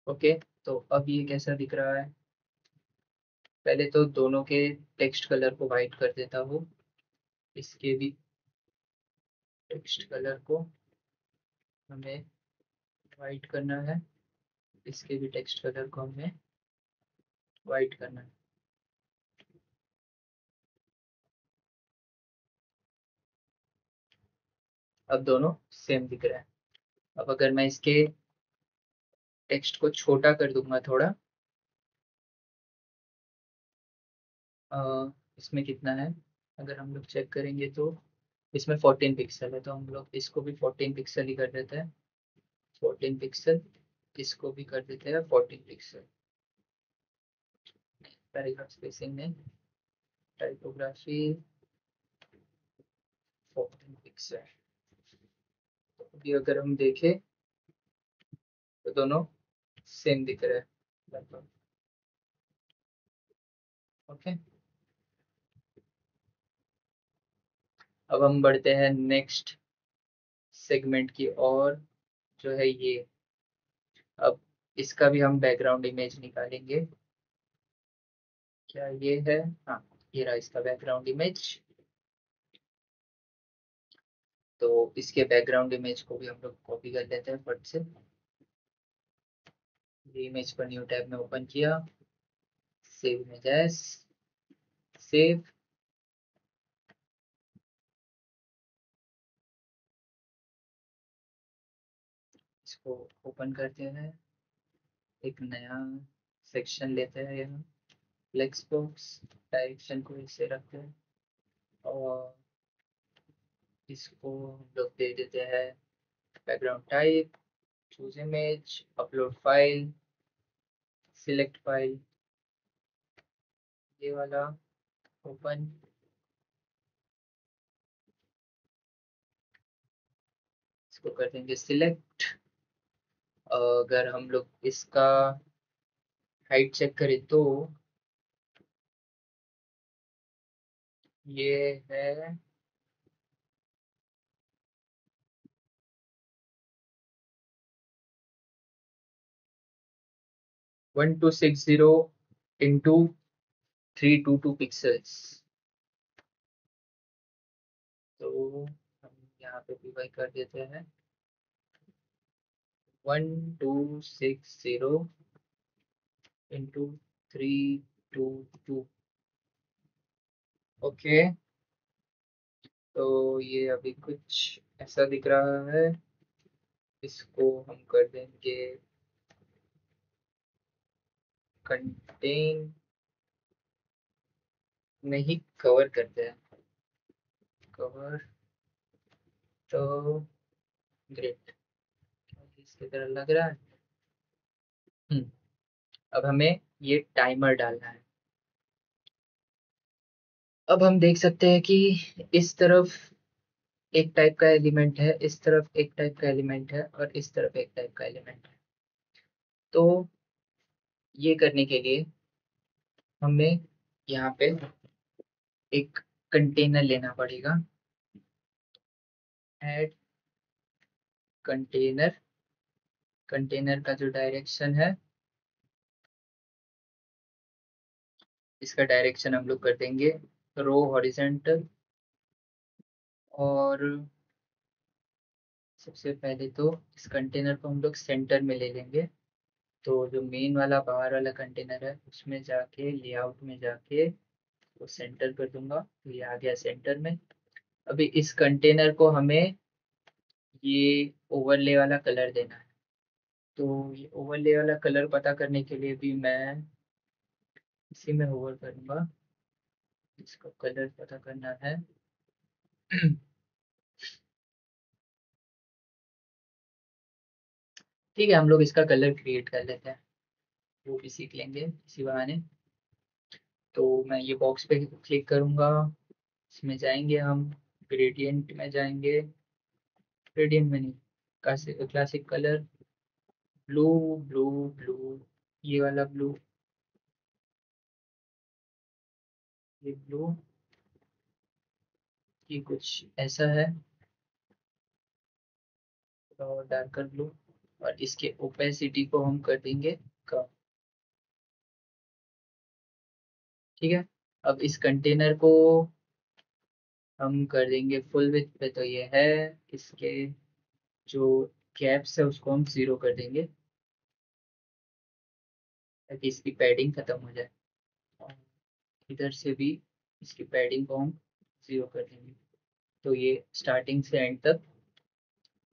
ओके, तो अब ये कैसा दिख रहा है? पहले तो दोनों के टेक्स्ट कलर को वाइट कर देता हूँ, इसके भी टेक्स्ट कलर को हमें वाइट करना है, इसके भी टेक्स्ट कलर को हमें वाइट करना है। अब दोनों सेम दिख रहा है। अब अगर मैं इसके टेक्स्ट को छोटा कर दूंगा थोड़ा, इसमें कितना है, अगर हम लोग चेक करेंगे तो इसमें 14 पिक्सल है, तो हम लोग इसको भी 14 पिक्सल ही कर देते हैं। 14 पिक्सल, इसको भी कर देते हैं 14 पिक्सल। पैराग्राफ स्पेसिंग में टाइपोग्राफी 14 पिक्सल। तो अभी अगर हम देखें तो दोनों सेम दिख रहे हैं लगभग। ओके, अब हम बढ़ते हैं नेक्स्ट सेगमेंट की और, जो है ये। अब इसका भी हम बैकग्राउंड इमेज निकालेंगे। क्या ये है? हाँ, ये रहा इसका बैकग्राउंड इमेज। तो इसके बैकग्राउंड इमेज को भी हम लोग कॉपी कर लेते हैं फट से। ये इमेज पर न्यू टैब में ओपन किया, सेव इमेज एज, सेव। इसको ओपन करते हैं, एक नया सेक्शन लेते हैं यहाँ, फ्लेक्स बॉक्स, डायरेक्शन को इसे रखते हैं और इसको हम लोग दे देते हैं background type, choose image, upload file, select file, ये वाला ओपन। इसको कर देंगे सिलेक्ट। अगर हम लोग इसका हाइट चेक करें तो ये है 1260 इंटू 322 पिक्सल्स। तो हम यहाँ पे डिवाइ कर देते हैं 1260 इंटू 322। ओके, तो ये अभी कुछ ऐसा दिख रहा है। इसको हम कर देंगे कंटेन, नहीं कवर करते हैं, कवर। तो ग्रेट, इसकी तरह लग रहा है। हम्म, अब हमें ये टाइमर डालना है। अब हम देख सकते हैं कि इस तरफ एक टाइप का एलिमेंट है, इस तरफ एक टाइप का एलिमेंट है और इस तरफ एक टाइप का एलिमेंट है। तो ये करने के लिए हमें यहाँ पे एक कंटेनर लेना पड़ेगा। ऐड कंटेनर, कंटेनर का जो डायरेक्शन है, इसका डायरेक्शन हम लोग कर देंगे रो हॉरिजेंटल। और सबसे पहले तो इस कंटेनर को हम लोग सेंटर में ले लेंगे। तो जो मेन वाला बाहर वाला कंटेनर है उसमें जाके लेआउट में जाके वो सेंटर कर दूंगा, तो ये आ गया सेंटर में। अभी इस कंटेनर को हमें ये ओवरले वाला कलर देना है। तो ये ओवरले वाला कलर पता करने के लिए भी मैं इसी में होवर करूंगा। इसका कलर पता करना है। ठीक है, हम लोग इसका कलर क्रिएट कर लेते हैं, वो भी सीख लेंगे इसी बहाने। तो मैं ये बॉक्स पे क्लिक करूंगा, इसमें जाएंगे हम, ग्रेडियंट में जाएंगे, ग्रेडियंट में नहीं, classic colour, blue, blue, blue, ये वाला ब्लू, ये ब्लू, ये कुछ ऐसा है, और डार्कर ब्लू, और इसके ओपेसिटी को हम कर देंगे कम। ठीक है, अब इस कंटेनर को हम कर देंगे फुल विड्थ पे, तो ये है, इसके जो कैप्स है उसको हम 0 कर देंगे ताकि इसकी पैडिंग खत्म हो जाए, और इधर से भी इसकी पैडिंग को हम 0 कर देंगे, तो ये स्टार्टिंग से एंड तक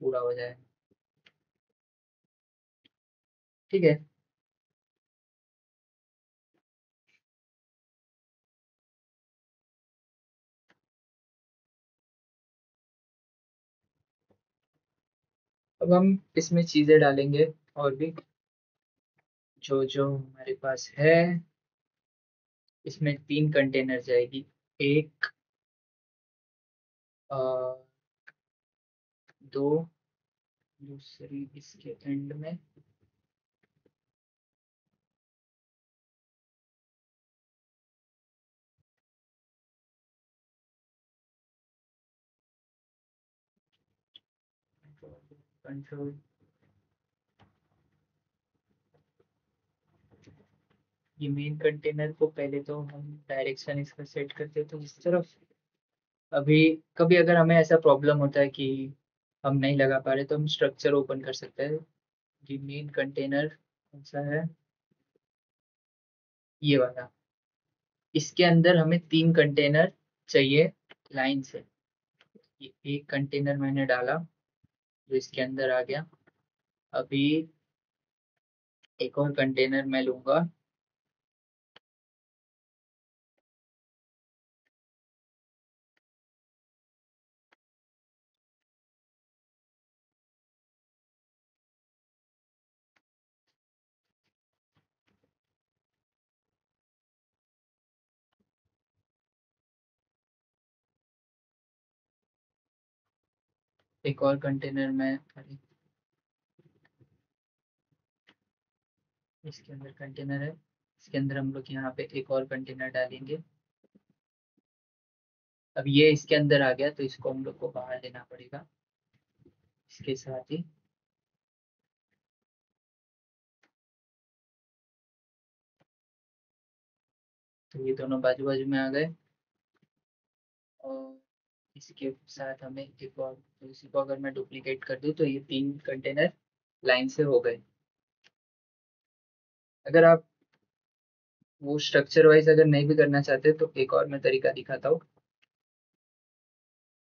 पूरा हो जाए। ठीक है, अब हम इसमें चीज़ें डालेंगे, और भी जो जो हमारे पास है। इसमें 3 कंटेनर जाएगी, एक, अ, दो, दूसरी इसके एंड में, कंट्रोल। ये मेन कंटेनर को पहले तो हम डायरेक्शन इसका सेट करते हैं तो इस तरफ। अभी कभी अगर हमें ऐसा प्रॉब्लम होता है कि हम नहीं लगा पा रहे, तो हम स्ट्रक्चर ओपन कर सकते हैं। ये मेन कंटेनर कौन सा है, ये वाला, इसके अंदर हमें 3 कंटेनर चाहिए लाइन से। ये एक कंटेनर मैंने डाला जो इसके अंदर आ गया। अभी एक और कंटेनर मैं लूंगा, एक और कंटेनर मैं, अरे इसके अंदर कंटेनर है, इसके अंदर हम लोग यहाँ पे एक और कंटेनर डालेंगे। अब ये इसके अंदर आ गया, तो इसको हम लोग को बाहर लेना पड़ेगा इसके साथ ही। तो ये दोनों बाजू बाजू में आ गए, और इसके साथ हमें एक और, तो इसी को अगर मैं डुप्लीकेट कर दूं तो ये 3 कंटेनर लाइन से हो गए। अगर आप वो स्ट्रक्चर वाइज अगर नहीं भी करना चाहते तो एक और मैं तरीका दिखाता हूँ।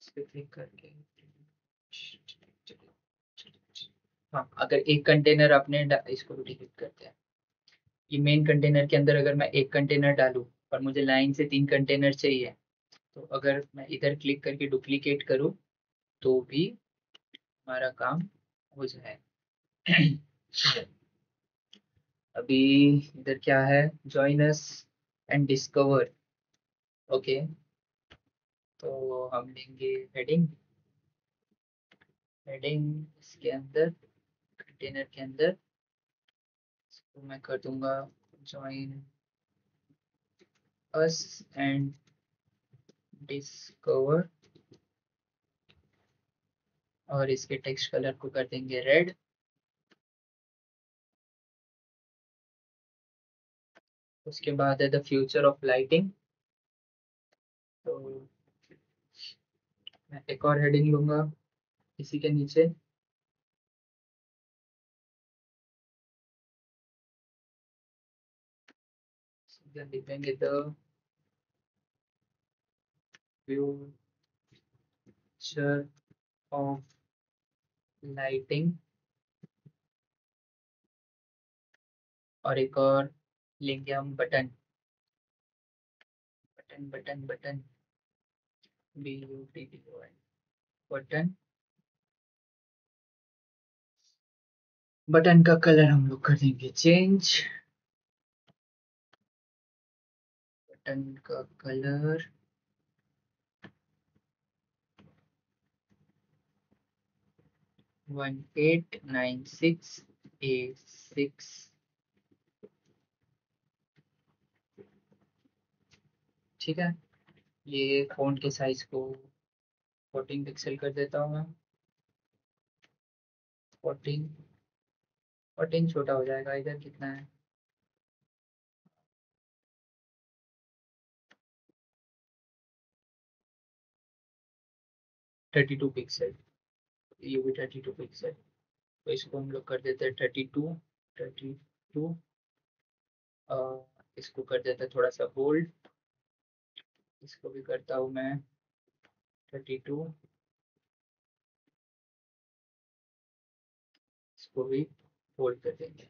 इस पे क्लिक करके, हाँ, अगर एक कंटेनर आपने इसको डुप्लीकेट करते हैं, ये मेन कंटेनर के अंदर अगर मैं एक कंटेनर डालूं और मुझे लाइन से 3 कंटेनर चाहिए, तो अगर मैं इधर क्लिक करके डुप्लीकेट करूँ तो भी हमारा काम हो जाए। अभी इधर क्या है, join us and discover. Okay, तो हम लेंगे हेडिंग, हेडिंग इसके अंदर, कंटेनर के अंदर, इसको मैं कर दूंगा जॉइन अस एंड डिस्कवर, और इसके टेक्स्ट कलर को कर देंगे रेड। उसके बाद है द फ्यूचर ऑफ लाइटिंग, तो मैं एक और हेडिंग लूंगा इसी के नीचे, लिखेंगे द फ्यूचर ऑफ लाइटिंग, और एक और लेंगे हम button, button button button, BUTTON, button. Button का कलर हम लोग कर देंगे चेंज, बटन का कलर 1896A6। ठीक है, ये फ़ॉन्ट के साइज को 14 पिक्सल कर देता हूँ मैं। 14, 14 छोटा हो जाएगा, इधर कितना है? 32 पिक्सल, ये भी 32 पिक्सल, तो इसको हम लोग कर देते हैं 32, 32। इसको कर देते हैं थोड़ा सा बोल्ड, इसको भी करता हूँ मैं 32, इसको भी बोल्ड कर देंगे।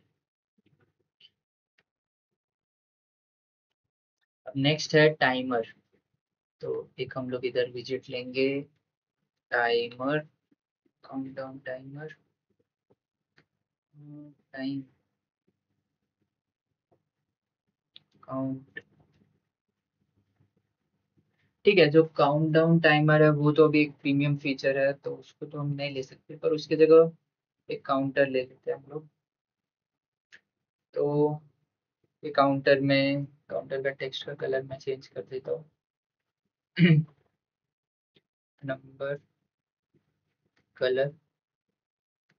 अब नेक्स्ट है टाइमर, तो एक हम लोग इधर विजिट लेंगे, timer, countdown timer, time count. ठीक है, जो काउंटडाउन टाइमर है वो तो अभी एक प्रीमियम फीचर है, तो उसको तो हम नहीं ले सकते, पर उसकी जगह एक काउंटर ले लेते हैं हम लोग। तो ये काउंटर में, काउंटर का टेक्स्ट का कलर मैं चेंज कर देता हूँ। नंबर, कलर,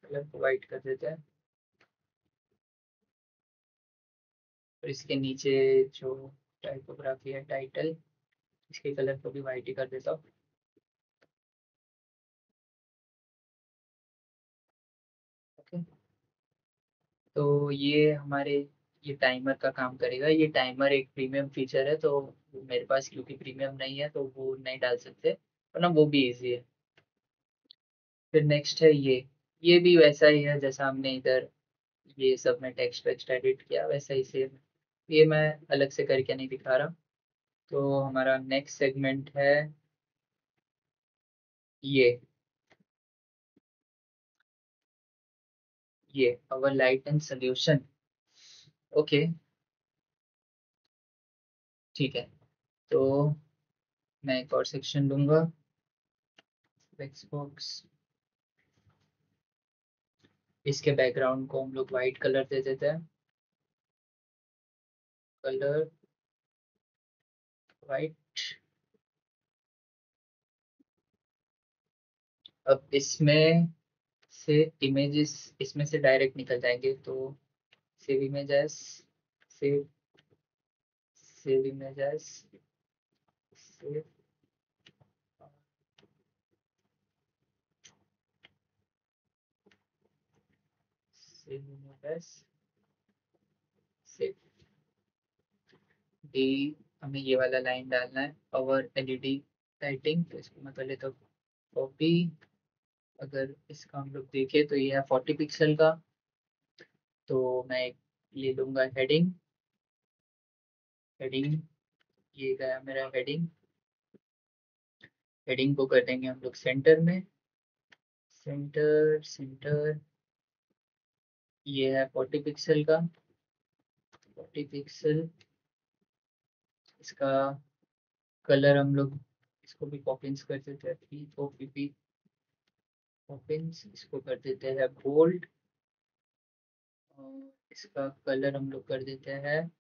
कलर को वाइट कर देते हैं, और इसके नीचे जो टाइपोग्राफी है, टाइटल, इसके कलर को भी वाइट ही कर देता हूँ। ओके, तो ये हमारे, ये टाइमर का काम करेगा। ये टाइमर एक प्रीमियम फीचर है, तो मेरे पास क्योंकि प्रीमियम नहीं है तो वो नहीं डाल सकते, वरना वो भी इजी है। फिर नेक्स्ट है ये भी वैसा ही है जैसा हमने इधर ये सब में टेक्स्ट वेक्स्ट एडिट किया, वैसा ही सेम। ये मैं अलग से करके नहीं दिखा रहा। तो हमारा नेक्स्ट सेगमेंट है ये ये अवर लाइट एंड सोल्यूशन। ओके, ठीक है, तो मैं एक और सेक्शन लूंगा, टेक्स्ट बॉक्स। इसके बैकग्राउंड को हम लोग वाइट कलर दे देते हैं, कलर वाइट। अब इसमें से इमेजेस इसमें से डायरेक्ट निकल जाएंगे, तो save images, save, save images, save, save images, save. D, हमें ये वाला लाइन डालना है, पावर एलईडी लाइटिंग, तो इसको मैं कर लेता हूँ कॉपी। अगर इसका हम लोग देखें तो ये है 40 पिक्सल का, तो मैं एक ले लूंगा हेडिंग, हेडिंग, ये गया मेरा हेडिंग। हेडिंग को कर देंगे हम लोग सेंटर में, सेंटर सेंटर, ये है 40 पिक्सल का, 40 पिक्सल। इसका कलर हम लोग इसको भी पॉपिंस कर देते हैं, POPP, पॉपिंस, इसको कर देते हैं बोल्ड। इसका कलर हम लोग कर देते हैं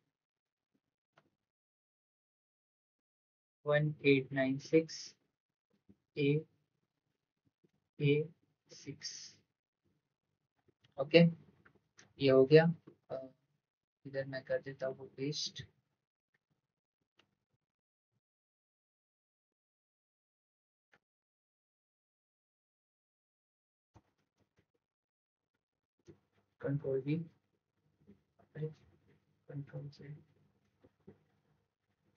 1896A6। ओके, ये हो गया। अ, इधर मैं कर देता हूँ पेस्ट, कंट्रोल V, कंट्रोल से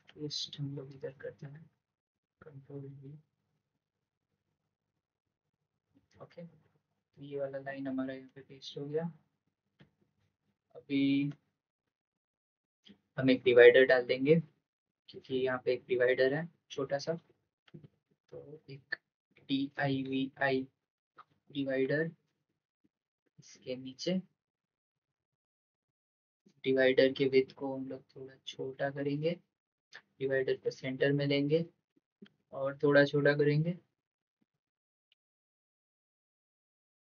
पेस्ट हम लोग इधर करते हैं, कंट्रोल V। ओके, तो ये वाला लाइन हमारा यहाँ पे पेस्ट हो गया। अभी हम एक डिवाइडर डाल देंगे क्योंकि यहाँ पे एक डिवाइडर है छोटा सा। तो एक DIVI डिवाइडर, इसके नीचे डिवाइडर के विड्थ को हम लोग थोड़ा छोटा करेंगे, डिवाइडर को सेंटर में लेंगे और थोड़ा छोटा करेंगे।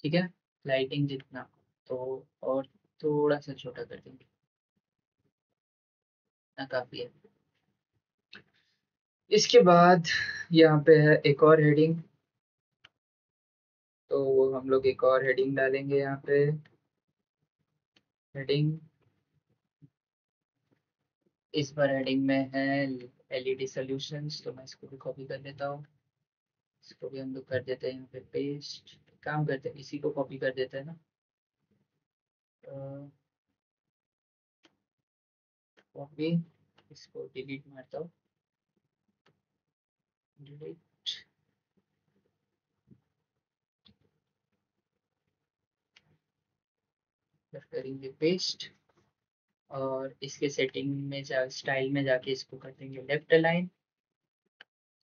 ठीक है, लाइटिंग जितना, तो और थोड़ा सा छोटा कर देंगे, ना काफी है। इसके बाद यहाँ पे है एक और हेडिंग, तो हम लोग एक और हेडिंग डालेंगे यहाँ पे। हेडिंग, इस बार हेडिंग में है LED सॉल्यूशंस, तो मैं इसको भी कॉपी कर लेता हूँ। इसको भी हम लोग कर देते हैं यहाँ पे पेस्ट। काम करते हैं, इसी को कॉपी कर देते हैं ना, कॉपी, इसको डिलीट मारता हूँ, डिलीट। करेंगे पेस्ट और इसके सेटिंग में जा, स्टाइल में जाके इसको कर देंगे लेफ्ट अलाइन।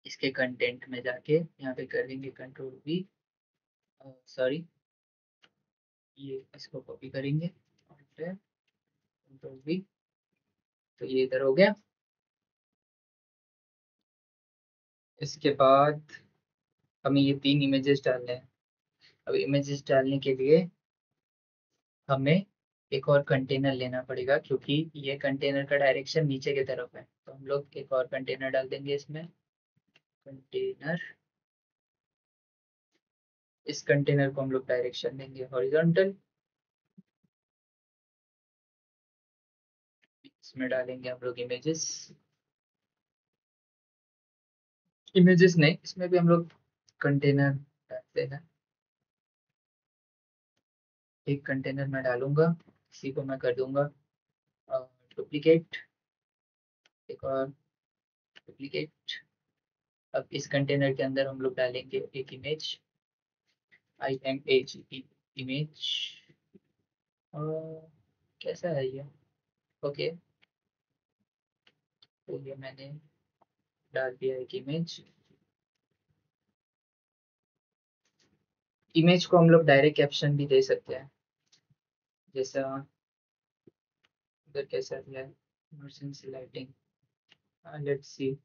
इसके कंटेंट में जाके यहाँ पे कर देंगे कंट्रोल V, सॉरी, ये इसको कॉपी करेंगे और फिर कंट्रोल V, तो ये इधर हो गया। इसके बाद हमें ये 3 इमेजेस डालने हैं। अब इमेजेस डालने के लिए हमें एक और कंटेनर लेना पड़ेगा क्योंकि ये कंटेनर का डायरेक्शन नीचे की तरफ है, तो हम लोग एक और कंटेनर डाल देंगे इसमें। कंटेनर, इस कंटेनर को हम लोग डायरेक्शन देंगे हॉरिजॉन्टल। इसमें डालेंगे हम लोग इमेजेस, इमेजेस नहीं, इसमें भी हम लोग कंटेनर डालते हैं। एक कंटेनर में डालूंगा, इसी को मैं कर दूंगा डुप्लीकेट, एक और डुप्लीकेट। अब इस कंटेनर के अंदर हम लोग डालेंगे एक इमेज, IMAGE इमेज। कैसा है ये, ओके, तो ये मैंने डाल दिया एक इमेज। इमेज को हम लोग डायरेक्ट कैप्शन भी दे सकते हैं, जैसा उधर कैसा दिया है, emergency lighting, let's see.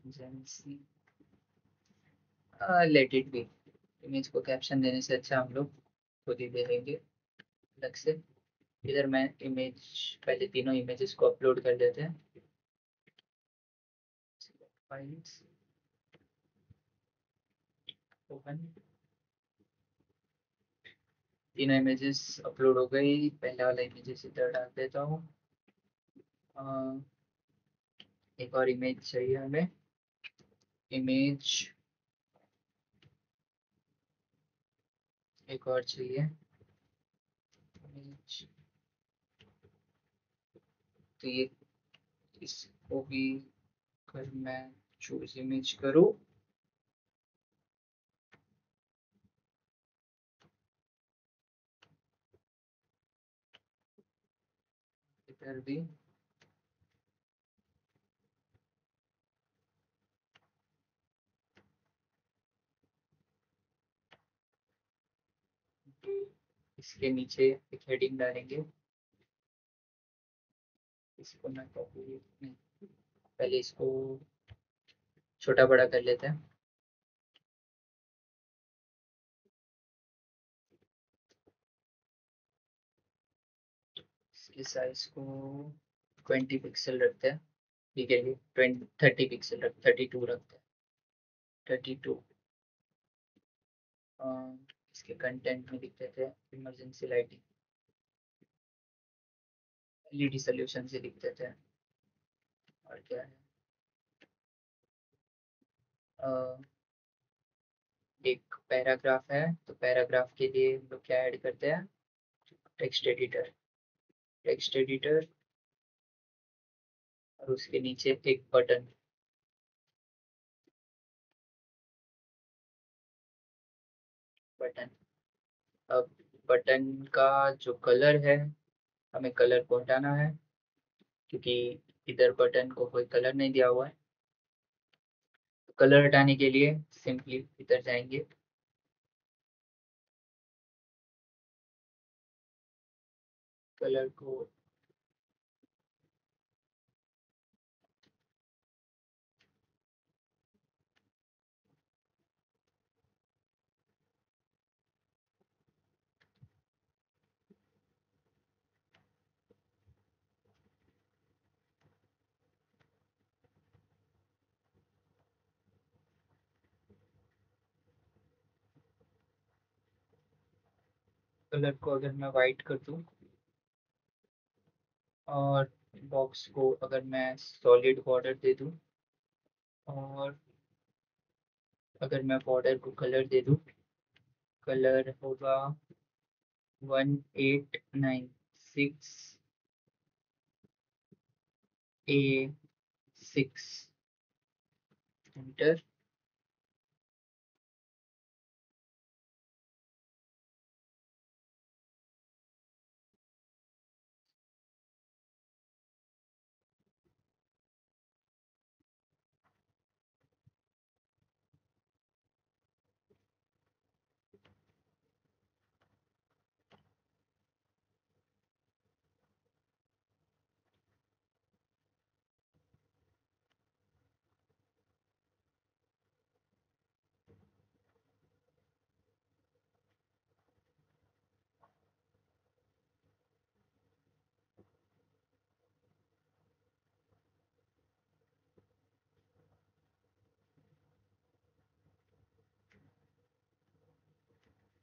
Emergency, let it be. Image को कैप्शन देने से अच्छा हम लोग खुद ही दे देंगे अलग से। इधर मैं इमेज, पहले तीनों इमेजेस को अपलोड कर देते हैं। फाइल्स, ओपन, तीनों इमेजेस अपलोड हो गई। पहला वाला इमेजेस इधर डाल देता हूँ। एक और इमेज चाहिए हमें, इमेज एक और चाहिए इमेज, तो ये, इसको भी कर मैं चूज इमेज करूँ। इधर भी इसके नीचे एक हेडिंग डालेंगे, इसको मैं कॉपी नहीं, पहले इसको छोटा बड़ा कर लेते हैं। इसकी साइज को 20 पिक्सल रखते हैं, ठीक है, ये 30 पिक्सल रख, 32 रखते हैं, 32। इसके कंटेंट में लिख देते हैं इमरजेंसी लाइटिंग, LED सोल्यूशन से लिख देते हैं। और क्या है, अ, एक पैराग्राफ है, तो पैराग्राफ के लिए हम लोग क्या ऐड करते हैं, टेक्स्ट एडिटर। टेक्स्ट एडिटर, और उसके नीचे एक बटन। बटन। अब बटन का जो कलर है, हमें कलर को हटाना है, क्योंकि इधर बटन को कोई कलर नहीं दिया हुआ है। तो कलर हटाने के लिए सिंपली इधर जाएंगे, कलर को कलर को अगर मैं वाइट कर दूं, और बॉक्स को अगर मैं सॉलिड बॉर्डर दे दूं, और अगर मैं बॉर्डर को कलर दे दूं, कलर होगा 1896 A6, एंटर।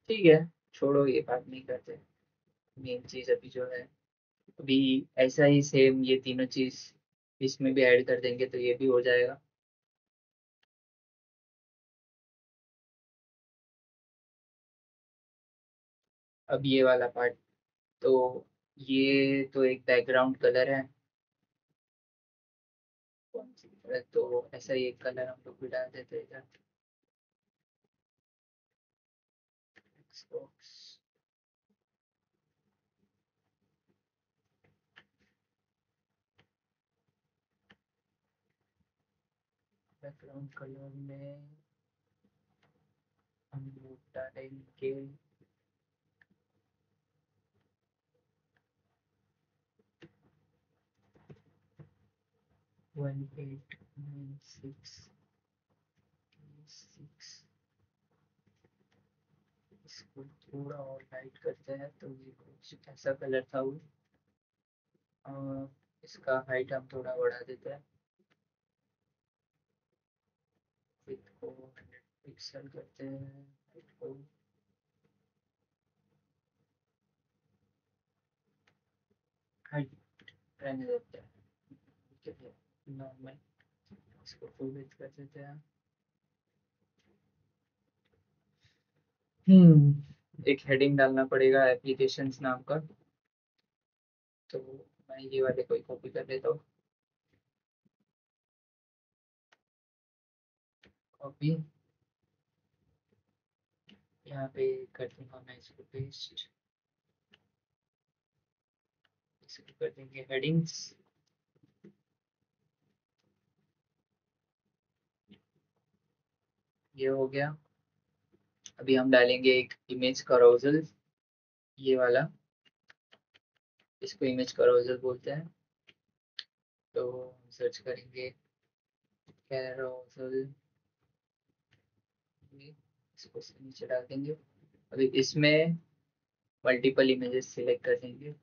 ठीक है, छोड़ो, ये बात नहीं करते। मेन चीज अभी जो है, अभी ऐसा ही सेम ये तीनों चीज इसमें भी ऐड कर देंगे तो ये भी हो जाएगा। अब ये वाला पार्ट, तो ये तो एक बैकग्राउंड कलर है। कौन सी कलर, तो ऐसा ही एक कलर हम लोग भी डाल देते हैं इधर। Xbox बैकग्राउंड कलर में हम लोग डालेंगे 1896 इसको थोड़ा और लाइट करते हैं, तो ये कुछ ऐसा कलर था वो। इसका हाइट हम थोड़ा बढ़ा देते हैं, विड्थ को 100 पिक्सल करते हैं, हाइट को हाइट रहने देते हैं, ठीक है, नॉर्मल। इसको फुल विड्थ कर देते हैं। एक हेडिंग डालना पड़ेगा एप्लीकेशंस नाम का, तो मैं ये वाले कोई कॉपी कर लेता हूँ। कॉपी, यहाँ पे कर दूंगा मैं इसको पेस्ट, इसको कर देंगे हेडिंग्स। ये हो गया। अभी हम डालेंगे एक इमेज carousel, ये वाला, इसको इमेज carousel बोलते हैं। तो सर्च करेंगे carousel, इसको से नीचे डाल देंगे। अभी इसमें मल्टीपल इमेजेस सिलेक्ट कर देंगे,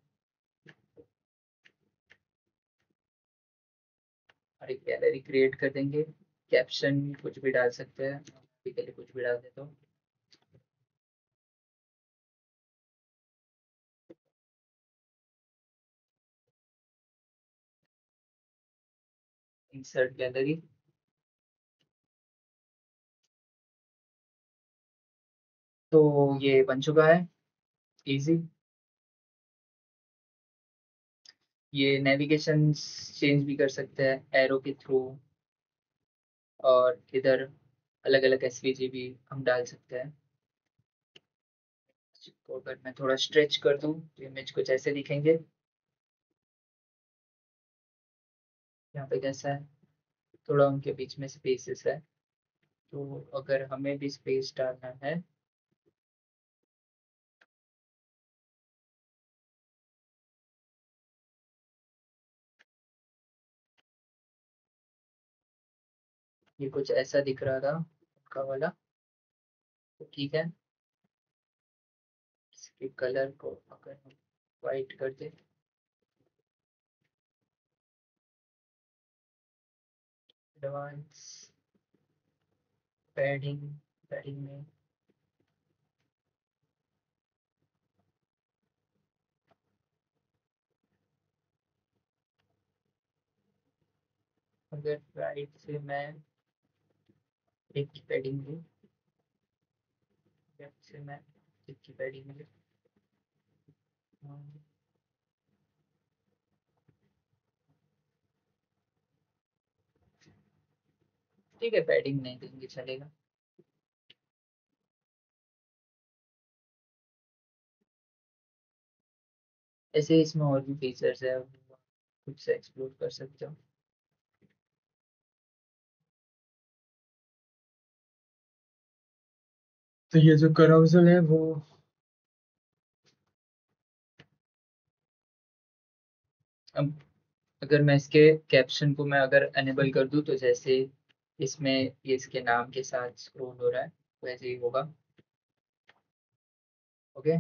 और एक गैलरी क्रिएट कर देंगे। कैप्शन कुछ भी डाल सकते हैं, अभी के लिए कुछ भी डाल देता हूँ। इंसर्ट गैलरी, तो ये बन चुका है, इजी। ये नेविगेशन चेंज भी कर सकते हैं एरो के थ्रू, और इधर अलग अलग एसवीजी भी हम डाल सकते हैं। तो अगर मैं थोड़ा स्ट्रेच कर दूं तो इमेज कुछ ऐसे दिखेंगे। यहाँ पे कैसा है, थोड़ा उनके बीच में स्पेसेस है, तो अगर हमें भी स्पेस डालना है, ये कुछ ऐसा दिख रहा था उनका वाला, तो ठीक है। इसके कलर को अगर हम वाइट कर दें, एडवांस पैडिंग, पैडिंग में अगर राइट से मैं एक की पैडिंग लूँ, लेफ्ट से मैं एक की पैडिंग लूँ, ठीक है पैडिंग नहीं देंगे चलेगा। ऐसे इसमें और भी फीचर्स है, खुद से एक्सप्लोर कर सकते हो। तो ये जो कराउजल है वो, अब अगर मैं इसके कैप्शन को मैं अगर अनेबल कर दूं, तो जैसे इसमें ये इसके नाम के साथ स्क्रॉल हो रहा है वैसे ही होगा। ओके।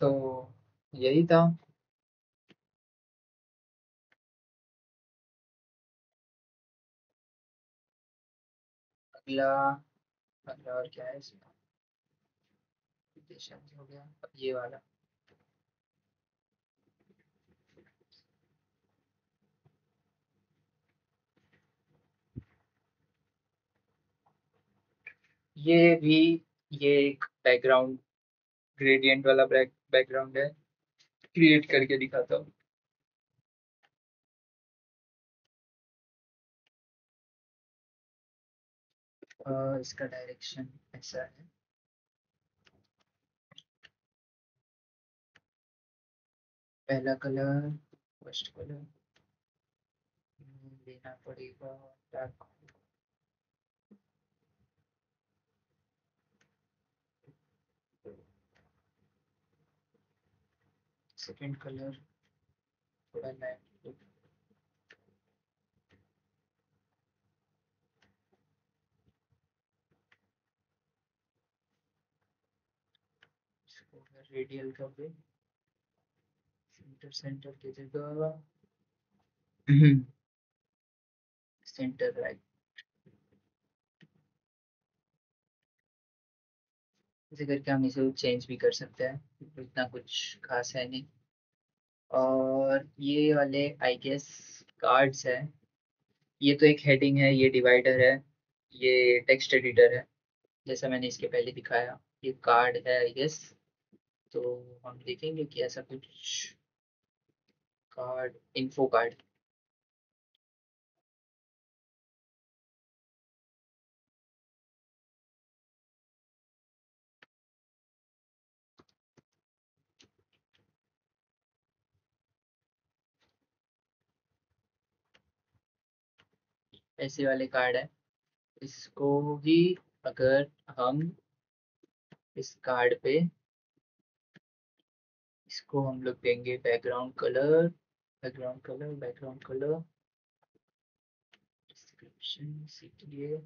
तो यही था। अगला, अगला और क्या है इसमें, applications हो गया, अब ये वाला। ये भी, ये एक बैकग्राउंड, ग्रेडियंट वाला बैकग्राउंड है, क्रिएट करके दिखाता हूँ। इसका डायरेक्शन ऐसा है, पहला कलर, फर्स्ट कलर लेना पड़ेगा डार्क, सेकंड कलर थोड़ा लाइट, इसको रेडियल कर दे, सेंटर, सेंटर की जगह सेंटर राइट, ऐसे करके हम इसे चेंज भी कर सकते हैं, इतना कुछ खास है नहीं। और ये वाले आई गेस कार्ड्स है, ये तो एक हेडिंग है, ये डिवाइडर है, ये टेक्स्ट एडिटर है, जैसा मैंने इसके पहले दिखाया। ये कार्ड है आई गेस, तो हम देखेंगे कि ऐसा कुछ, कार्ड, इन्फो कार्ड, ऐसे वाले कार्ड है। इसको भी अगर हम इस कार्ड पे, इसको हम लोग देंगे background colour, background colour, background colour, description सीखिए,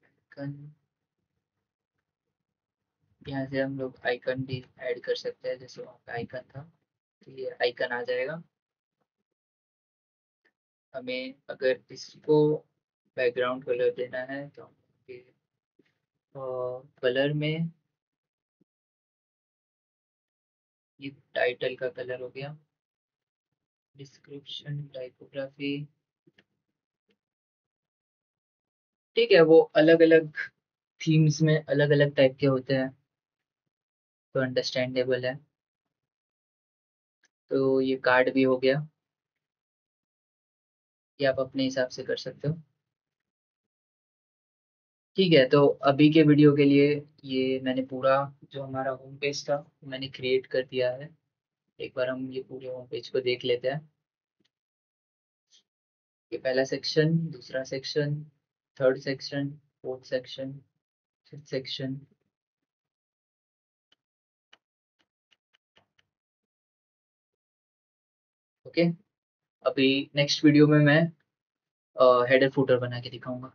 आइकन, यहाँ से हम लोग आइकन भी ऐड कर सकते हैं, जैसे वहाँ का आइकन था, तो ये आइकन आ जाएगा। हमें अगर इसको बैकग्राउंड कलर देना है तो कलर में ये टाइटल का कलर हो गया, डिस्क्रिप्शन, टाइपोग्राफी। ठीक है, वो अलग अलग थीम्स में अलग अलग टाइप के होते हैं, तो अंडरस्टैंडेबल है। तो ये कार्ड भी हो गया, ये आप अपने हिसाब से कर सकते हो। ठीक है, तो अभी के वीडियो के लिए ये मैंने पूरा जो हमारा होम पेज था मैंने क्रिएट कर दिया है। एक बार हम ये पूरे होम पेज को देख लेते हैं। ये पहला सेक्शन, दूसरा section, third section, fourth section, fifth section. Okay, अभी नेक्स्ट वीडियो में मैं हेडर फुटर बना के दिखाऊंगा।